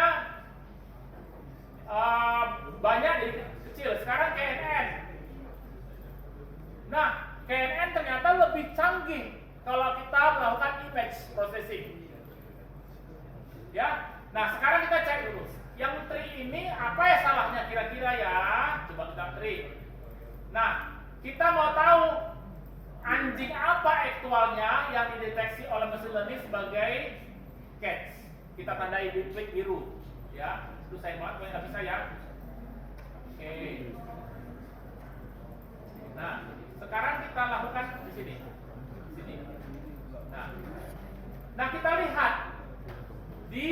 banyak jadi kecil, sekarang KNN. Nah, KNN ternyata lebih canggih kalau kita melakukan image processing. Ya. Nah, sekarang kita cek dulu. Yang tree ini apa ya salahnya kira-kira ya? Coba kita tree. Nah, kita mau tahu anjing apa aktualnya yang dideteksi oleh mesin learning sebagai cats? Kita tandai di klik biru, ya. Itu sayang banget kalau nggak bisa ya. Oke. Nah, sekarang kita lakukan di sini. Sini. Nah, kita lihat di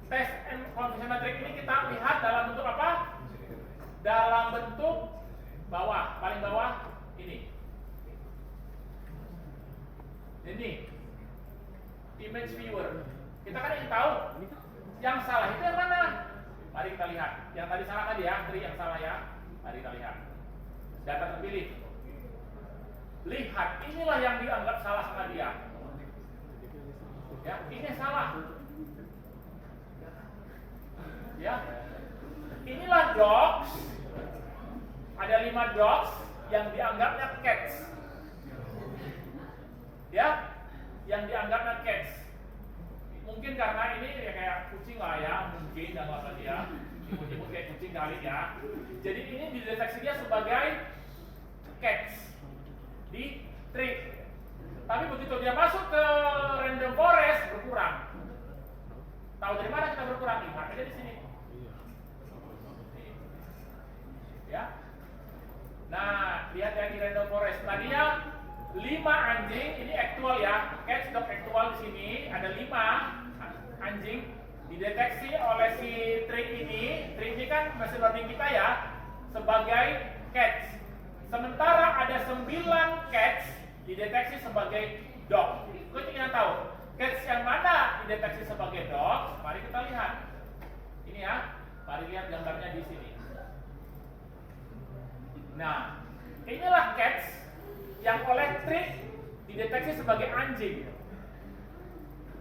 tes confirmation ini kita lihat dalam bentuk apa? Dalam bentuk bawah, paling bawah ini. Ini image viewer. Kita kan ingin tahu yang salah itu yang mana. Mari kita lihat. Yang tadi salah tadi ya, tri yang salah ya. Mari kita lihat. Data terpilih. Lihat, inilah yang dianggap salah sama dia. Ya, ini salah. Ya. Inilah dogs. Ada 5 dogs yang dianggapnya cats. Ya, yang dianggapnya cats. Mungkin karena ini ya kayak kucing lah ya, mungkin dan apa dia. Imut-imut kayak kucing kali ya. Jadi ini dideteksi dia sebagai cats di tree. Tapi begitu dia masuk ke random forest berkurang. Tahu dari mana kita berkurang? Lihat aja di sini. Ya. Nah, lihat yang di random forest. Tadinya 5 anjing, ini aktual ya. Cats dog aktual di sini ada 5 anjing dideteksi oleh si tree ini kan mesin learning kita ya sebagai cats. Sementara ada 9 cats dideteksi sebagai dog. Kita ingin tahu cats yang mana dideteksi sebagai dog? Mari kita lihat. Ini ya, mari lihat gambarnya di sini. Nah, inilah cats yang oleh tree dideteksi sebagai anjing.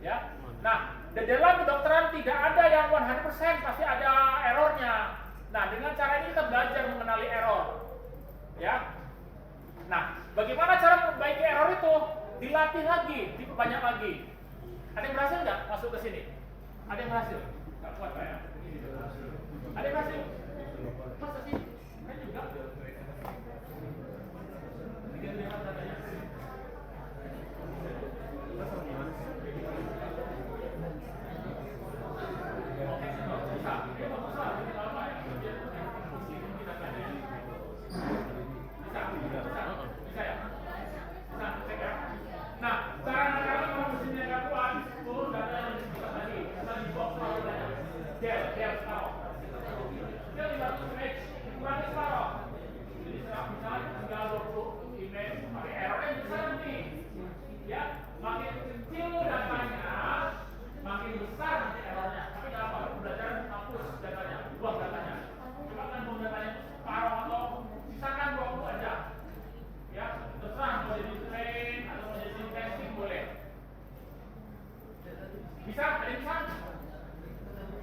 Ya. Nah, di dalam kedokteran tidak ada yang 100%, pasti ada errornya. Nah, dengan cara ini kita belajar mengenali error. Ya. Nah, bagaimana cara memperbaiki error itu? Dilatih lagi, diperbanyak lagi. Ada yang berhasil nggak masuk ke sini? Ada yang berhasil? Nggak kuat ya? Ada yang berhasil? Masa sih? Saya juga.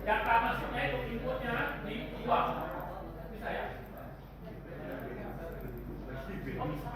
Data masuknya itu inputnya dibuang. Bisa ya? Oh, bisa.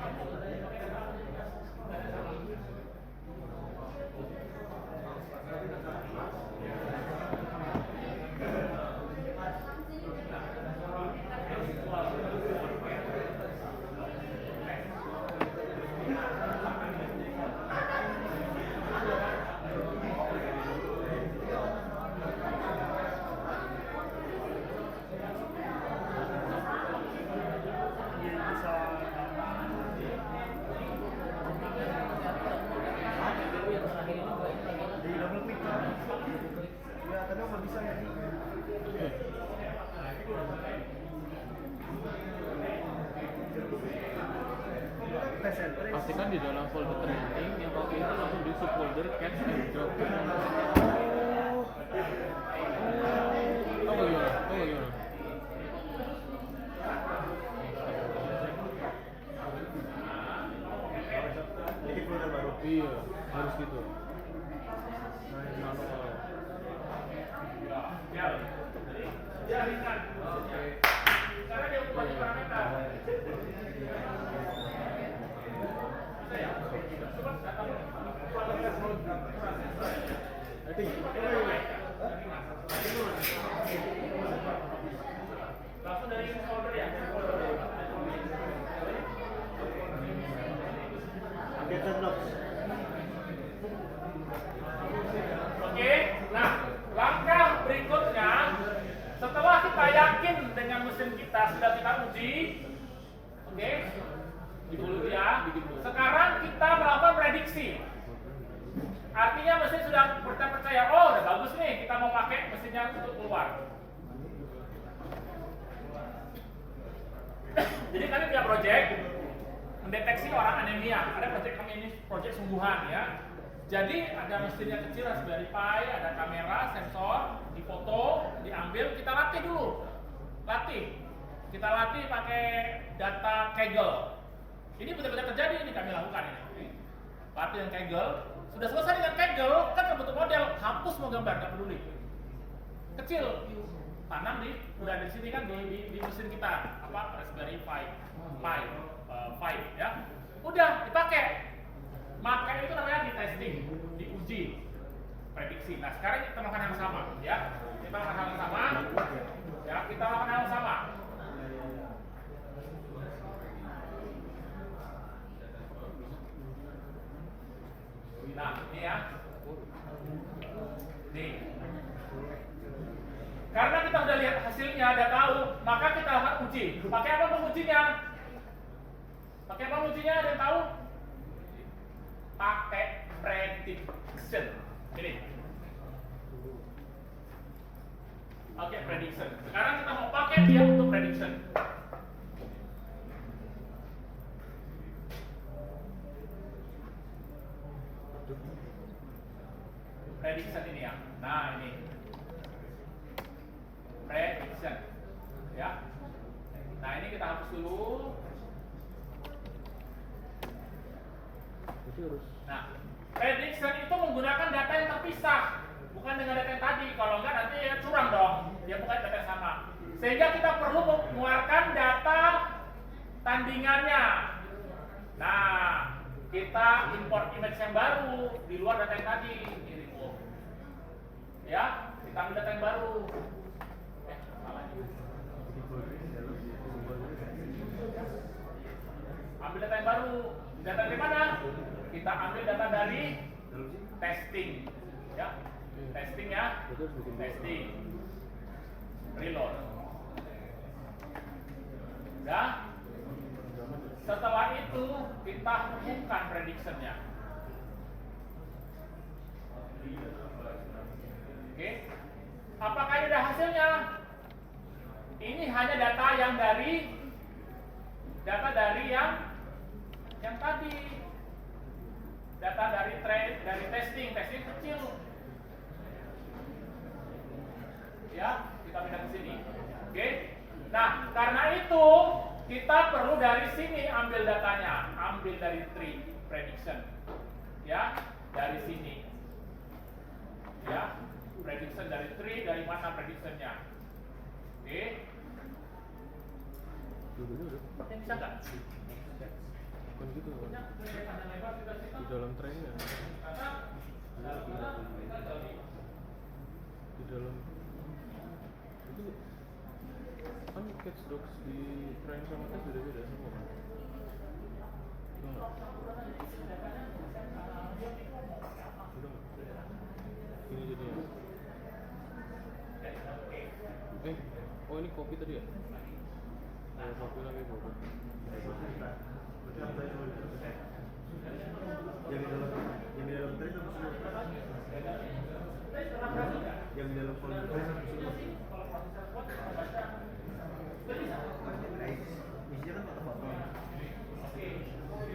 Pastikan di dalam folder training yang kau itu langsung di subfolder cats and dog. Oh iya. Ini folder baru. Iya, harus gitu. Ya, ringan. Karena dia bukan parameter. Langsung dari folder ya. Artinya mesin sudah kita percaya, oh udah bagus nih, kita mau pakai mesinnya untuk keluar. Jadi kami punya project mendeteksi orang anemia. Ada project kami ini project sungguhan ya. Jadi ada mesinnya kecil Raspberry Pi, ada kamera, sensor, difoto, diambil, kita latih dulu. Kita latih pakai data Kaggle. Ini benar-benar terjadi, ini kami lakukan ini. Latihan Kaggle, sudah selesai dengan Kaggle, kan bentuk model, hapus mau gambar, nggak peduli. Kecil, tanam udah di sini kan di mesin kita, apa Raspberry Pi 5 ya. Udah dipakai. Maka itu namanya di testing, diuji, prediksi. Nah sekarang kita lakukan hal yang sama, ya. Kita lakukan hal yang sama, ya. Kita lakukan hal yang sama. Nah ini ya, nih. Karena kita udah lihat hasilnya, udah tahu, maka kita lakukan uji. Pakai apa pengujinya? Pakai apa ujinya? Ada yang tahu? Pakai prediction. Ini. Oke, prediction. Sekarang kita mau pakai dia untuk prediction. Prediction ini ya. Nah, ini. Prediction. Ya. Nah, ini kita hapus dulu. Nah, prediction itu menggunakan data yang terpisah, bukan dengan data yang tadi. Kalau enggak nanti ya curang dong, dia bukan data yang sama. Sehingga kita perlu mengeluarkan data tandingannya. Nah, kita import image yang baru di luar data yang tadi. Ini ya, kita ambil data yang baru. Ambil data yang baru. Data dari mana? Kita ambil data dari testing, ya, testing ya, testing, reload. Udah. Setelah itu kita umumkan prediction-nya. Oke. Apakah ini ada hasilnya? Ini hanya data yang dari yang tadi. Data dari testing kecil. Ya, kita pindah ke sini. Oke. Nah, karena itu kita perlu dari sini ambil datanya, ambil dari tree prediction. Ya, dari sini. Ya, prediction dari tree, dari mana predictionnya? Oke. Yang bisa nggak? Bukan gitu kan? Di dalam trennya di dalam itu kan catch dogs di train sama tes beda-beda semua kan? Udah nggak? Ini jadinya oh ini kopi tadi ya? Oh, kopi lagi kopi. Yang di dalam trace atau semua? Yang di dalam folder trace atau semua? Isinya kan foto-foto.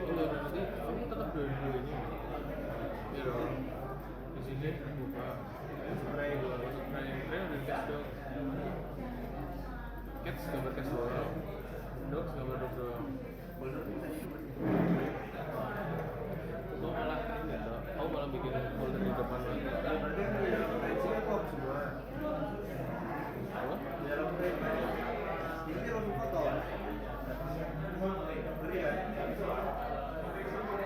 Oh, nanti kamu tetap dua-duanya. Biar di sini buka spray udah catch dog. Catch gambar catch doang. Dogs gambar dog doang. Kau malah ini tau, kau malah bikin folder di depan lagi. Berarti di dalam trace-nya kok semua? Apa? Di dalam trace ini dia langsung foto. Beri ya? Jangan sampai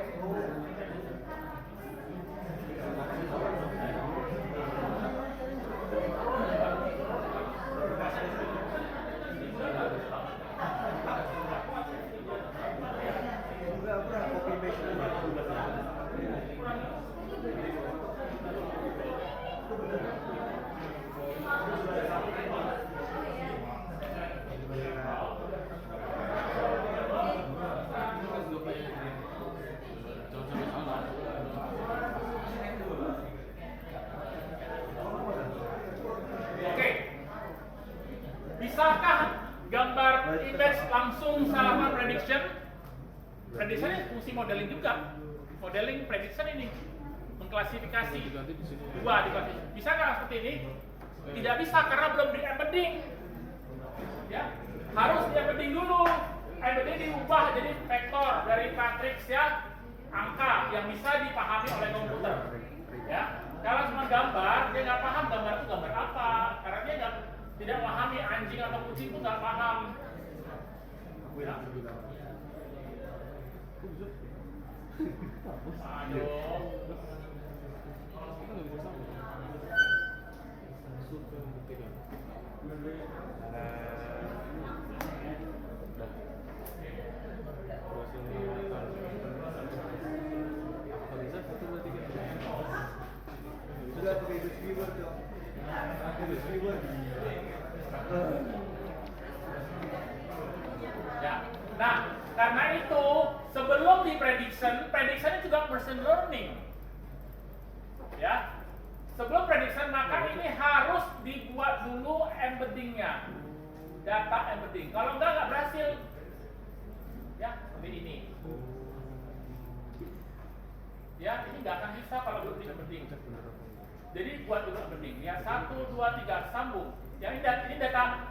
langsung salah prediction. Prediction ini fungsi modeling juga. Modeling prediction ini mengklasifikasi Diganti di sini. dua diklasifikasi. Bisa nggak seperti ini? Tidak bisa karena belum di embedding. Ya, harus di embedding dulu. Embedding diubah jadi vektor dari matriks ya, angka yang bisa dipahami oleh komputer. Ya, kalau cuma gambar, dia nggak paham gambar itu gambar apa, karena dia tidak memahami anjing atau kucing itu nggak paham. Ya. Aduh. Kita nggak bisa sama. Masuk ke buktikan. Berhasil mengamankan. Apakah bisa? 1, 2, 3. Sudah pakai bus viewer tuh. Pakai bus viewer. Ya. Nah, karena itu sebelum di prediction juga machine learning. Ya. Sebelum prediction maka ini harus dibuat dulu embeddingnya, data embedding. Kalau enggak berhasil. Ya, seperti ini. Ya, ini nggak akan bisa kalau belum di embedding. Jadi buat dulu embedding. Ya, 1, 2, 3 sambung. Yang ini data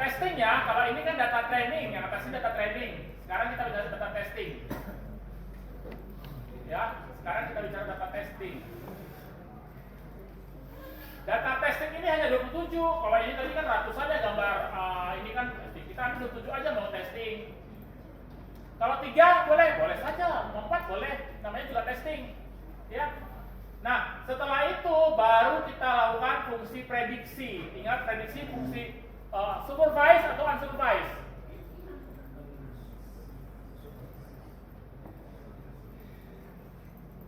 testing ya. Kalau ini kan data training, yang atasnya data training. Sekarang kita bicara data testing. Ya, sekarang kita bicara data testing. Data testing ini hanya 27. Kalau ini tadi kan ratusan ya gambar. Ini kan kita ambil 27 aja mau testing. Kalau 3 boleh saja. 4 boleh. Namanya juga testing. Ya. Nah, setelah itu baru kita lakukan fungsi prediksi. Ingat prediksi fungsi supervised atau unsupervised.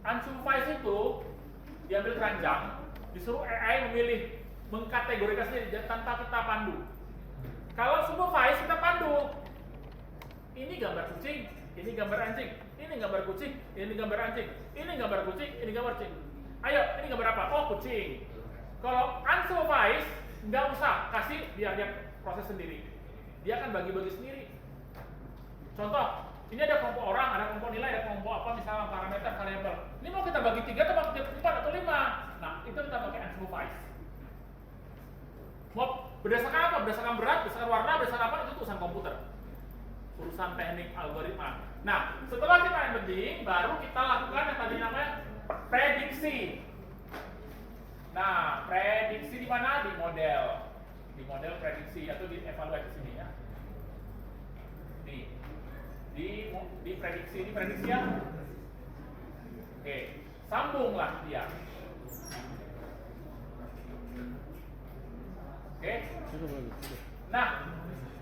Unsupervised itu diambil keranjang, disuruh AI memilih, mengkategorikan sendiri tanpa kita pandu. Kalau supervised kita pandu. Ini gambar kucing, ini gambar anjing, ini gambar kucing, ini gambar anjing, ini gambar kucing, ini gambar kucing. Ayo, ini gambar apa? Oh, kucing. Kalau unsupervised, nggak usah kasih biar dia proses sendiri. Dia akan bagi-bagi sendiri. Contoh, ini ada kelompok orang, ada kelompok nilai, ada kelompok apa, misalnya parameter, variabel. Ini mau kita bagi 3 atau bagi 4 atau 5. Nah, itu kita pakai unsupervised. Mau berdasarkan apa? Berdasarkan berat, berdasarkan warna, berdasarkan apa? Itu urusan komputer. Urusan teknik algoritma. Nah, setelah kita embedding, baru kita lakukan yang tadi namanya prediksi. Nah, prediksi di mana? Di model prediksi atau di evaluasi sini ya. Di prediksi ya. Oke, sambunglah dia. Oke. Nah,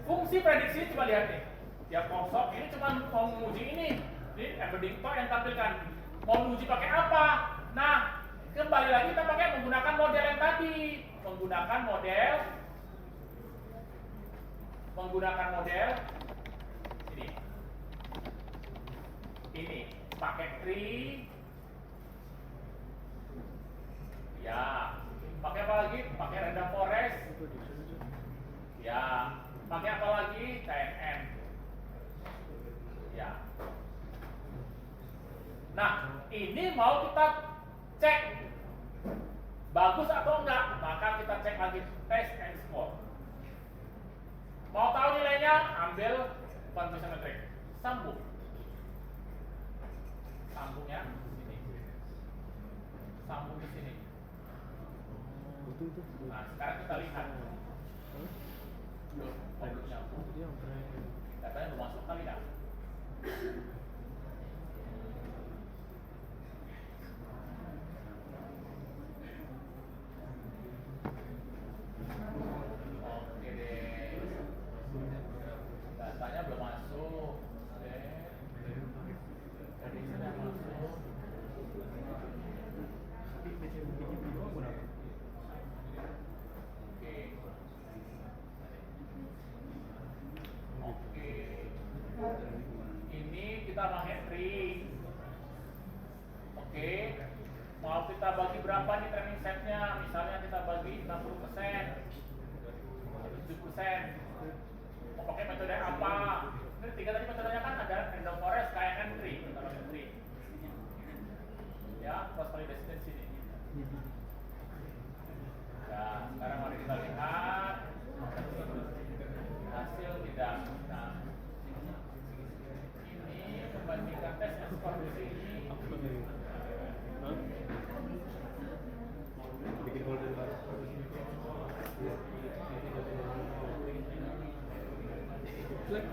fungsi prediksi coba lihat nih. Ya kosong ini cuma mau menguji ini. Ini embedding kok yang tampilkan. Mau menguji pakai apa? Nah, kembali lagi kita pakai menggunakan model yang tadi. Menggunakan model ini pakai tree. Ya, pakai apa lagi? Pakai random forest. Ya, pakai apa lagi? KNN. Ya. Nah, ini mau kita cek bagus atau enggak, maka kita cek lagi test and score. Mau tahu nilainya, ambil confusion metric, sambung ya, sini, sambung di sini. Nah, sekarang kita lihat. Datanya belum masuk kali ya. Oke deh. Datanya belum masuk. Oke. Prediksinya masuk. Oke. Ini kita pakai tree. Oke. Mau kita bagi berapa nih training setnya? Misalnya kita bagi 60%, 70%. mau pakai metode apa. Ini 3 tadi metodenya kan ada random forest, KNN tree, tree. Ya, cross validation di sini. Nah, sekarang mari kita lihat hasil tidak. Nah, ini membandingkan tes skor di sini. Hah? Bikin folder baru. Like,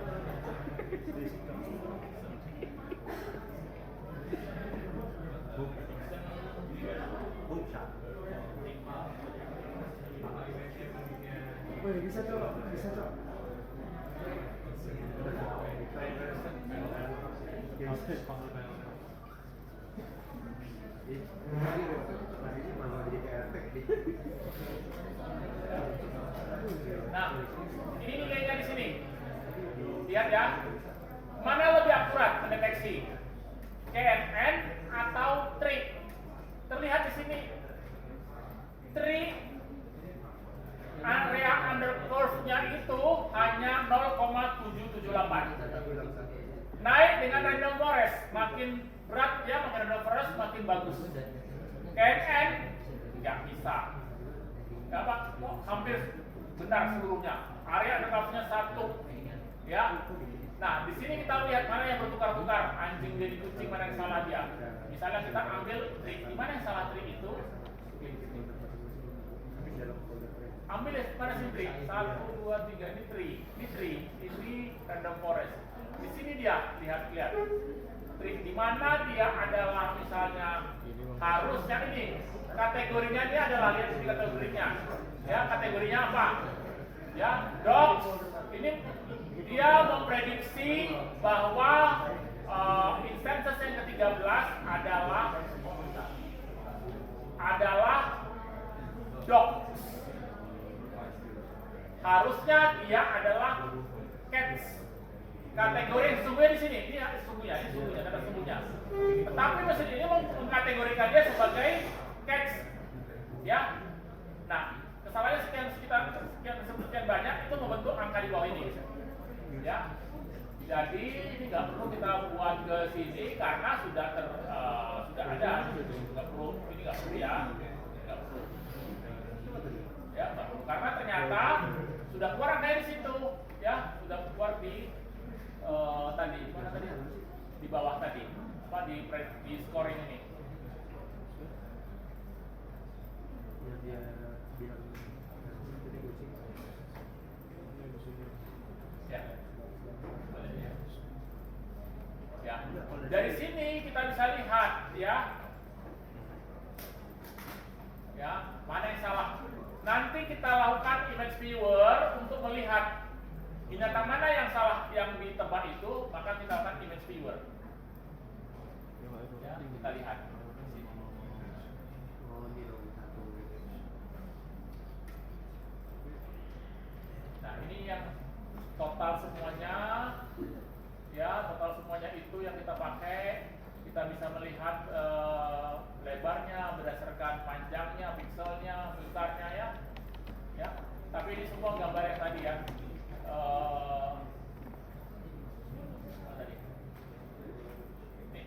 Wih, bisa cok, bisa cok. Ini malah jadi kayak efek nih. Nah, ini nilainya di sini. Lihat ya, mana lebih akurat mendeteksi KNN atau tree? Terlihat di sini, tree area under curve-nya itu hanya 0,778. Naik dengan random forest, makin berat ya, makin random forest makin bagus. KNN nggak bisa, nggak apa, hampir benar seluruhnya. Area under curve-nya 1, ya. Nah, di sini kita lihat mana yang bertukar-tukar, anjing jadi kucing, mana yang salah dia. Misalnya kita ambil tree, di mana yang salah tree itu? Ambil ya, mana sih tree? 1, 2, 3, ini tree, ini random forest. Di sini dia, lihat. Tree, di mana dia adalah misalnya harusnya ini, kategorinya dia adalah, lihat di kategorinya. Ya, kategorinya apa? Ya, dogs. Ini dia memprediksi bahwa instances yang ke-13 adalah dogs. Harusnya dia adalah cats. Kategori yang sesungguhnya di sini, ini sesungguhnya, kata sesungguhnya. Tetapi mesin ini mengkategorikan dia sebagai cats. Ya. Nah, kesalahannya sekian banyak itu membentuk angka di bawah ini. Ya. Jadi ini nggak perlu kita buat ke sini karena sudah ada. Nggak perlu, ini nggak perlu ya. Nggak perlu. Ya, nggak perlu. Karena ternyata sudah keluar angka di situ, ya, sudah keluar di tadi, mana tadi? Di bawah tadi, apa di scoring ini. Yang dia bilang jadi kucing. Ya. Ya. Dari sini kita bisa lihat, ya. Ya, mana yang salah. Nanti kita lakukan image viewer untuk melihat binatang mana yang salah yang ditebak itu, maka kita lakukan image viewer. Ya, kita lihat. Oh, ini dong satu. Nah, ini yang total semuanya, ya, total semuanya itu yang kita pakai. Kita bisa melihat lebarnya berdasarkan panjangnya, pikselnya, besarnya, ya. Tapi ini semua gambar yang tadi ya. Tadi. Nih,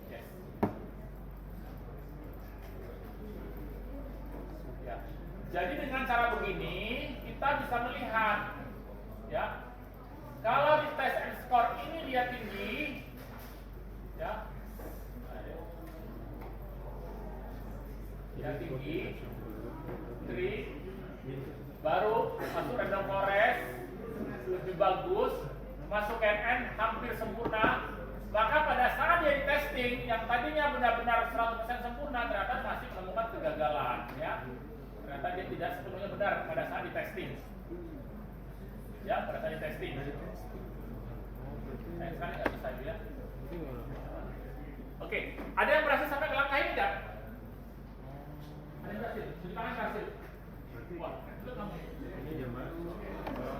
yes. Ya. Jadi dengan cara begini kita bisa melihat, ya, kalau di test and score ini dia tinggi, ya, dia tinggi, tree, baru masuk random forest, lebih bagus, masuk KNN hampir sempurna. Maka pada saat dia di testing, yang tadinya benar-benar 100% sempurna, ternyata masih menemukan kegagalan, ya. Ternyata dia tidak sepenuhnya benar pada saat di testing. Ya, pada saat di testing. Saya sekali nggak bisa ya. Oke, ada yang berhasil sampai ke langkah ini nggak? Ada yang berhasil? Cuci tangan berhasil? Wah, itu kamu. Ini jam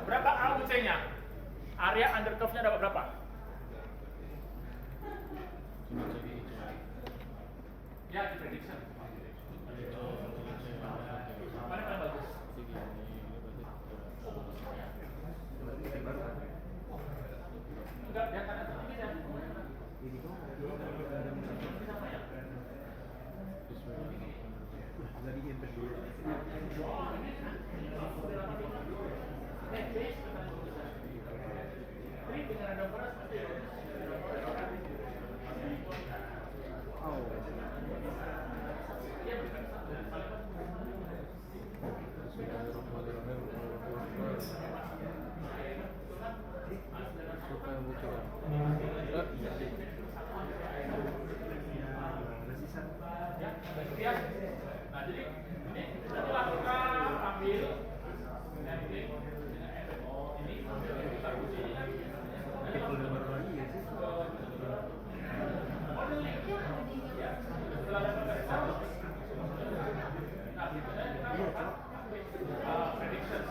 Berapa AUC-nya? Area under curve-nya dapat berapa? Ya, di prediction. Mana paling bagus? Oh, bagus. ini kok ada musik nggak diinter dulu. Siapa yang bocor? Nah, jadi ini setelah kita ambil sampling dengan FMO ini kita uji nanti Udah baru lagi ya sih. modeling ya setelah dapat result nah kita prediction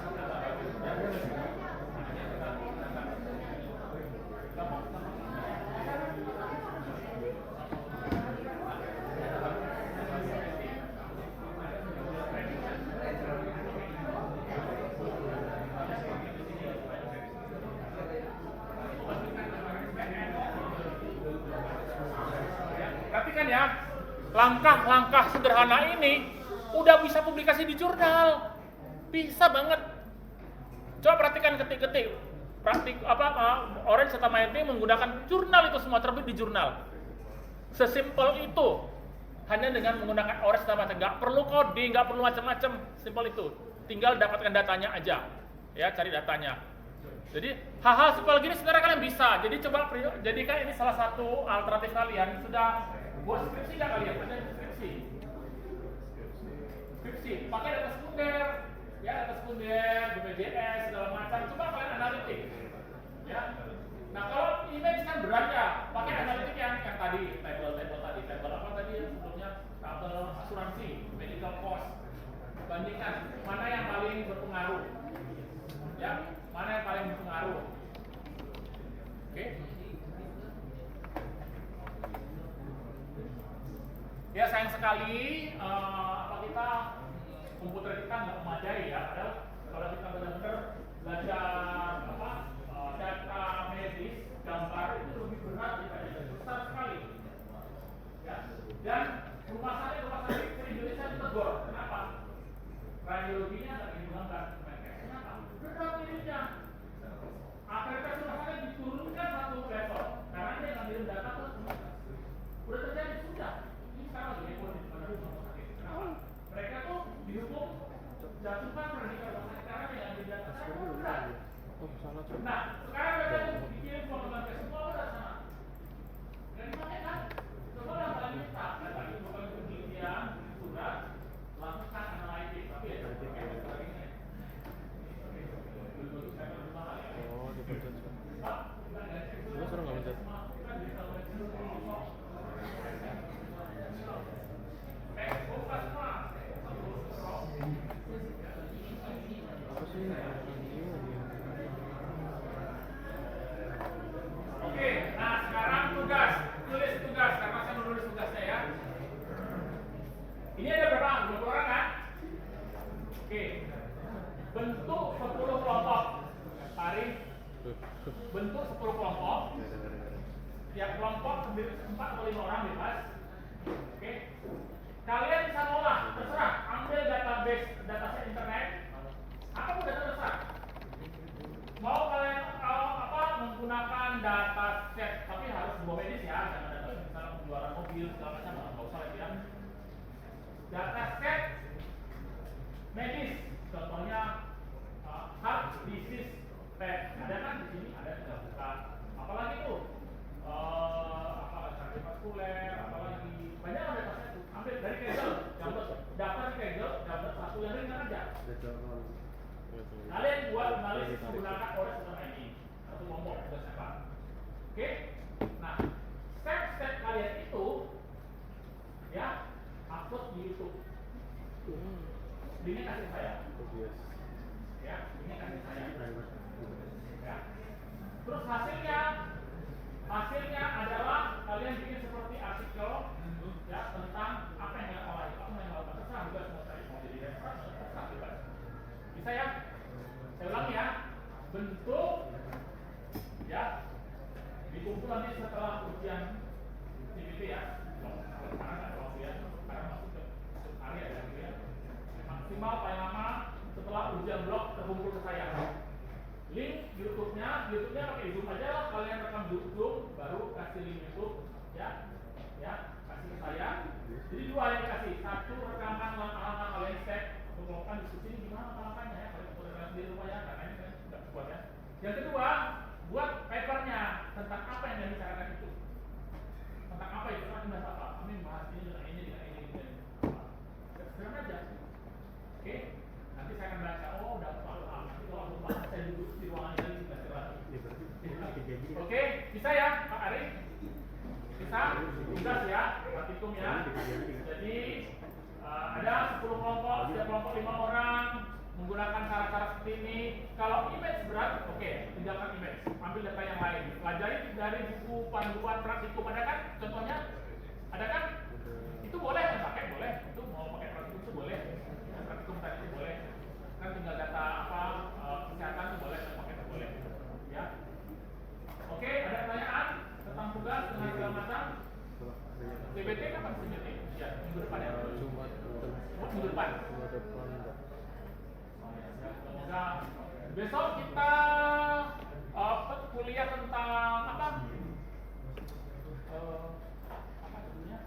perhatikan ya, langkah-langkah sederhana ini udah bisa publikasi di jurnal, bisa banget. Coba perhatikan ketik-ketik, Orange serta Mighty menggunakan jurnal itu semua terbit di jurnal. Sesimpel itu, hanya dengan menggunakan Orange serta Mighty, nggak perlu coding, nggak perlu macam-macam, simpel itu. Tinggal dapatkan datanya aja, ya cari datanya. Jadi hal-hal simpel gini sebenarnya kalian bisa. Jadi coba jadikan ini salah satu alternatif kalian. Sudah buat skripsi nggak kalian? Ada skripsi. Skripsi. Pakai data sekunder, ya data sekunder, BPJS segala macam. Coba kalian analitik, ya. Nah kalau image kan berat ya, pakai analitik yang tadi, tabel apa tadi yang sebelumnya, tabel asuransi, medical cost. Bandingkan mana yang paling berpengaruh, ya. Mana yang paling berpengaruh? Oke. Ya sayang sekali kita komputer kita nggak memadai ya. Padahal kalau kita benar-benar belajar data medis, gambar itu lebih berat daripada besar sekali. Ya. Dan rumah sakit di Indonesia ditegur. Kenapa? Radiologinya nggak digunakan. Berat ininya. Akhirnya rumah sakit diturunkan satu level karena dia ngambil data terus udah terjadi sudah. Ini sekarang lagi heboh di mana rumah sakit. Kenapa? Mereka tuh dihukum jatuhkan pernikah rumah sakit karena dia ngambil data. Berat. Oh, salah tuh. Nah, sekarang mereka dikirim formulir ke semua udah sana. Dan dipakai kan? Coba lah kalian minta data itu bukan penelitian sudah lakukan analitik tapi ya Oh, dipencet. Gue sekarang nggak pencet. Apa sih? Oke, nah sekarang tugas, tulis tugas karena saya menulis tugasnya ya. Ini ada berapa orang? 20 orang kan? Oke, bentuk 10 kelompok. Hari bentuk 10 kelompok. Tiap kelompok terdiri 4 atau 5 orang bebas. Oke, kalian bisa ngolah, terserah. Ambil database, dataset internet. Apapun data terserah. Mau kalian menggunakan dataset, tapi harus sebuah medis ya, jangan data misalnya penjualan mobil segala macam, nggak usah lagi ya. Dataset medis, contohnya heart disease test, ada kan di sini, ada sudah buka. Apalagi tuh, kardiovaskuler, apalagi banyak kan dataset. Ambil dari Kaggle, daftar di Kaggle, daftar satu yang ringan aja. Kalian buat analisis menggunakan Orange atau ini satu kelompok sudah siapa? Oke? Nah, step-step kalian itu ya upload di YouTube. Ini kasih saya. Ya, ini kasih saya. Ya. Terus hasilnya adalah kalian bikin seperti artikel ya tentang apa yang kalian olah, apa yang melakukan terserah juga semua tadi mau jadi referensi terserah bebas. Bisa ya? Saya ulangi ya, bentuk ya dikumpul nanti setelah ujian YouTube-nya pakai Zoom aja lah. Kalian rekam Zoom, baru kasih link YouTube, ya, kasih ke saya. Jadi dua yang dikasih, satu rekaman langkah-langkah kalian step untuk melakukan diskusi ini gimana langkah-langkahnya ya, kalian boleh sendiri rumah ya, karena ini kan nggak kuat ya. Yang kedua, buat papernya tentang apa yang dibicarakan itu, tentang apa itu, kan bahas apa, kami bahas ini dengan ini dengan ini. Sederhana aja. Oke, nanti saya akan baca. Oh, udah paham. Nanti kalau aku bahas saya duduk di ruangan ini lagi baca lagi. Ya berarti kejadian. Oke, bisa ya, Pak Ari? Bisa? Tugas ya, praktikum ya. Jadi ada 10 kelompok, setiap kelompok 5 orang menggunakan cara-cara seperti ini. Kalau image berat, oke, tinggalkan image. Ambil data yang lain. Pelajari dari buku panduan praktikum, ada kan? Contohnya, ada kan? Itu boleh kan pakai, boleh. Itu mau pakai praktikum itu boleh. Praktikum tadi itu boleh. Kan tinggal data apa kesehatan itu boleh, pakai itu boleh. Ya. Oke, ada pertanyaan tentang tugas dengan segala macam? TBT kapan TBT? Ya, minggu depan ya. Minggu depan. Semoga besok kita kuliah tentang apa? Apa judulnya?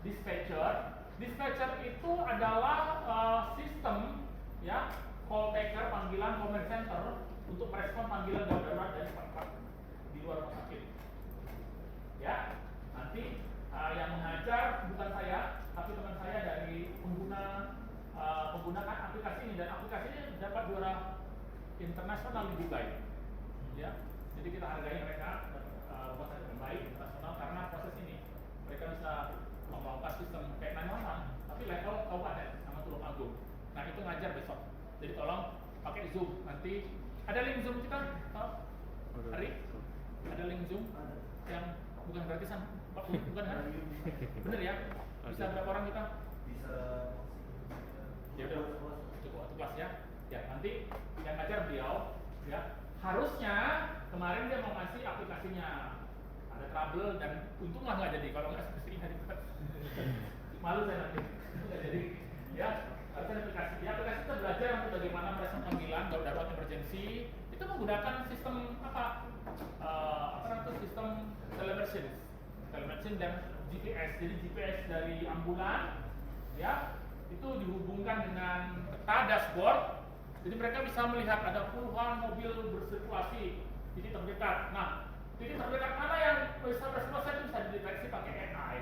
Dispatcher. Dispatcher itu adalah sistem ya call taker, panggilan command center untuk merespon panggilan darurat dari tempat di luar rumah sakit. Ya, nanti yang mengajar bukan saya, tapi teman saya dari menggunakan aplikasi ini, dan aplikasi ini dapat juara internasional di Dubai. Ya, jadi kita hargai mereka rumah sakit terbaik internasional karena proses ini mereka bisa melakukan sistem kayak 911 tapi level kabupaten sama Tulung Agung. Nah itu ngajar besok. Jadi tolong pakai Zoom. Nanti ada link Zoom kita, Ari? Ada link Zoom yang bukan gratisan, bukan kan? Bener ya? Bisa berapa orang kita? Bisa. Ya udah, cukup waktu kelas ya. Ya nanti yang ngajar beliau, ya harusnya kemarin dia mau ngasih aplikasinya. Ada trouble dan untunglah nggak jadi. Kalau nggak seperti ini malu saya nanti nggak jadi. Ya harus ada aplikasi. Di aplikasi kita belajar nanti bagaimana merespon panggilan darurat emergency. Itu menggunakan sistem apa? Namanya sistem telemedicine dan GPS. Jadi GPS dari ambulan, ya itu dihubungkan dengan peta dashboard. Jadi mereka bisa melihat ada puluhan mobil bersirkulasi di titik terdekat. Nah, titik terdekat mana yang bisa berespon itu bisa dideteksi pakai AI,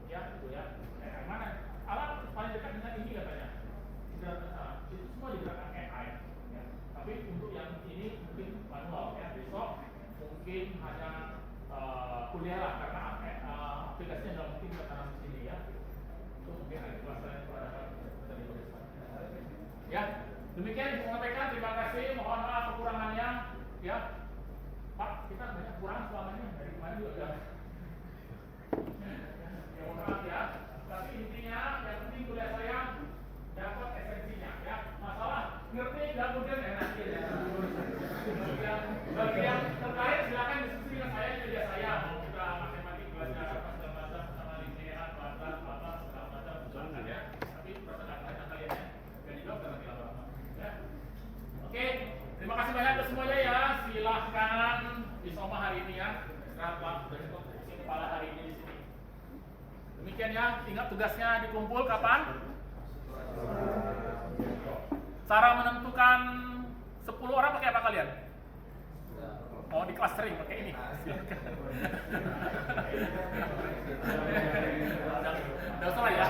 ya, gitu ya. AI mana? Alat paling dekat dengan ini katanya. Itu semua digerakkan AI. Ya. Tapi untuk yang ini mungkin manual ya. Besok mungkin hanya kuliah lah karena aplikasinya dalam mungkin kita tanam di sini ya. Itu mungkin ada kelas lain pada ya. Demikian saya sampaikan, terima kasih, mohon maaf kekurangannya ya. Pak, kita banyak kurang selama ini dari kemarin juga ya, mohon maaf ya. Tapi intinya yang penting kuliah saya dapat esensinya ya. Masalah ngerti dan kemudian enak ya. Bagi yang terkait silakan diskusi dengan saya di media saya. Mau kita matematik belajar apa segala macam sama linear, kuadrat, apa segala macam silakan ya. Tapi pertanyaan kalian ya. Jadi jawab nanti lama-lama. Ya. Oke, terima kasih banyak untuk semuanya ya. Silahkan disoma hari ini ya. Istirahat dari kursi kepala hari ini di sini. Demikian ya. Ingat tugasnya dikumpul kapan? Cara menentukan 10 orang pakai apa kalian? Oh di clustering pakai ini. Silakan. Nggak usah ya.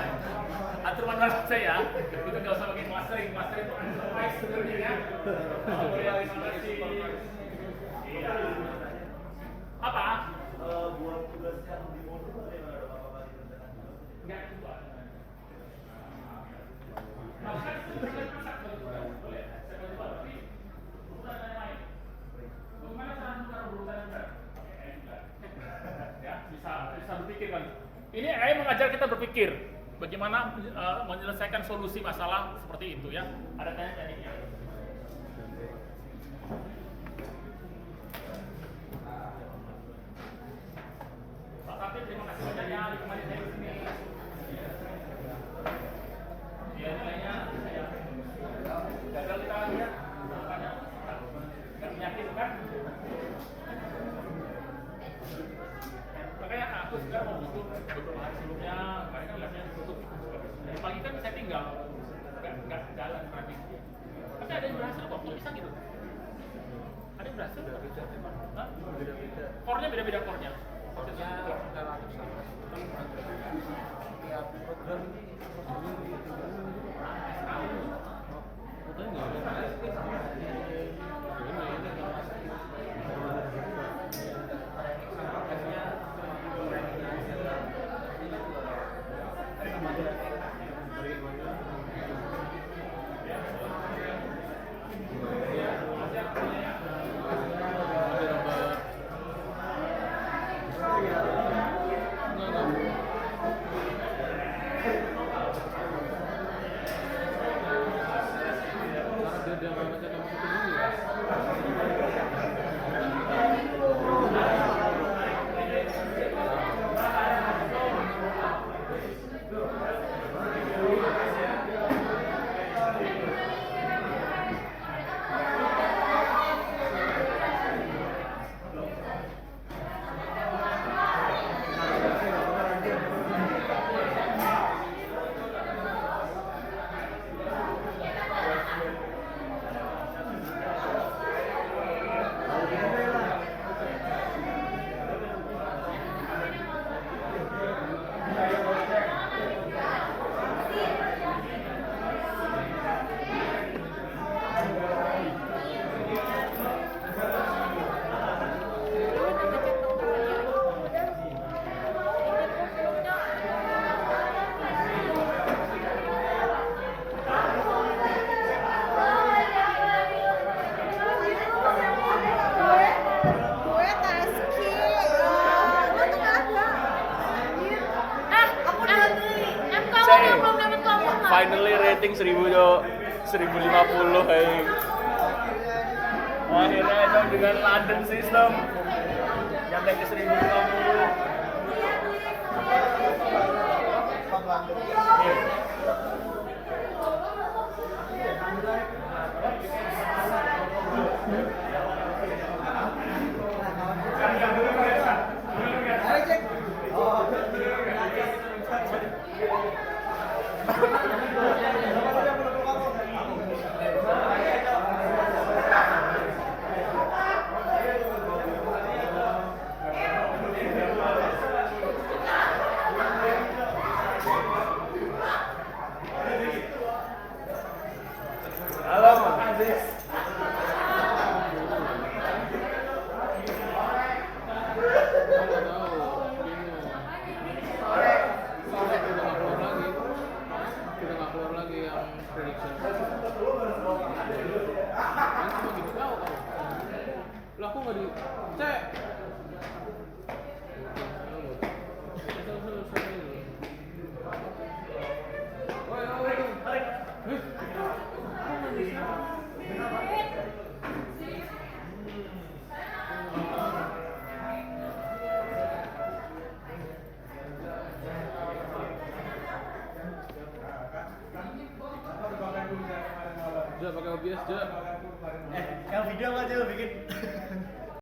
Atur manual saya ya. Itu nggak usah pakai clustering. Clustering itu unsupervised sebenarnya ya. Realisasi. Iya. Apa? Buat tugas yang di modul bagaimana dong? Apakah dikerjakan juga? Enggak juga. Bahkan sebenarnya masak boleh. Saya boleh buat tapi bukan yang lain. Bagaimana cara menukar urutan juga? Ya, bisa berpikir kan. Ini AI mengajar kita berpikir bagaimana menyelesaikan solusi masalah seperti itu ya. Ada tanya-tanya. Pak Taufik, terima kasih banyak ya ditemani saya di sini. Ya, nilainya saya gagal kita lihat makanya nggak menyakitkan. meninggal, nggak jalan mati dia. Tapi ada yang berhasil kok, kok bisa gitu? Ada yang berhasil? Hah? Beda-beda. Core-nya beda-beda core-nya. Maksudnya relatif sama. Tiap program ini katanya nggak ada. Finally rating 1000 jo 1050 hey. Akhirnya dong dengan London system nyampe ke 1050. Halo, Aziz. Lah aku nggak di cek. Udah pakai OBS aja. Yang video aja lo bikin.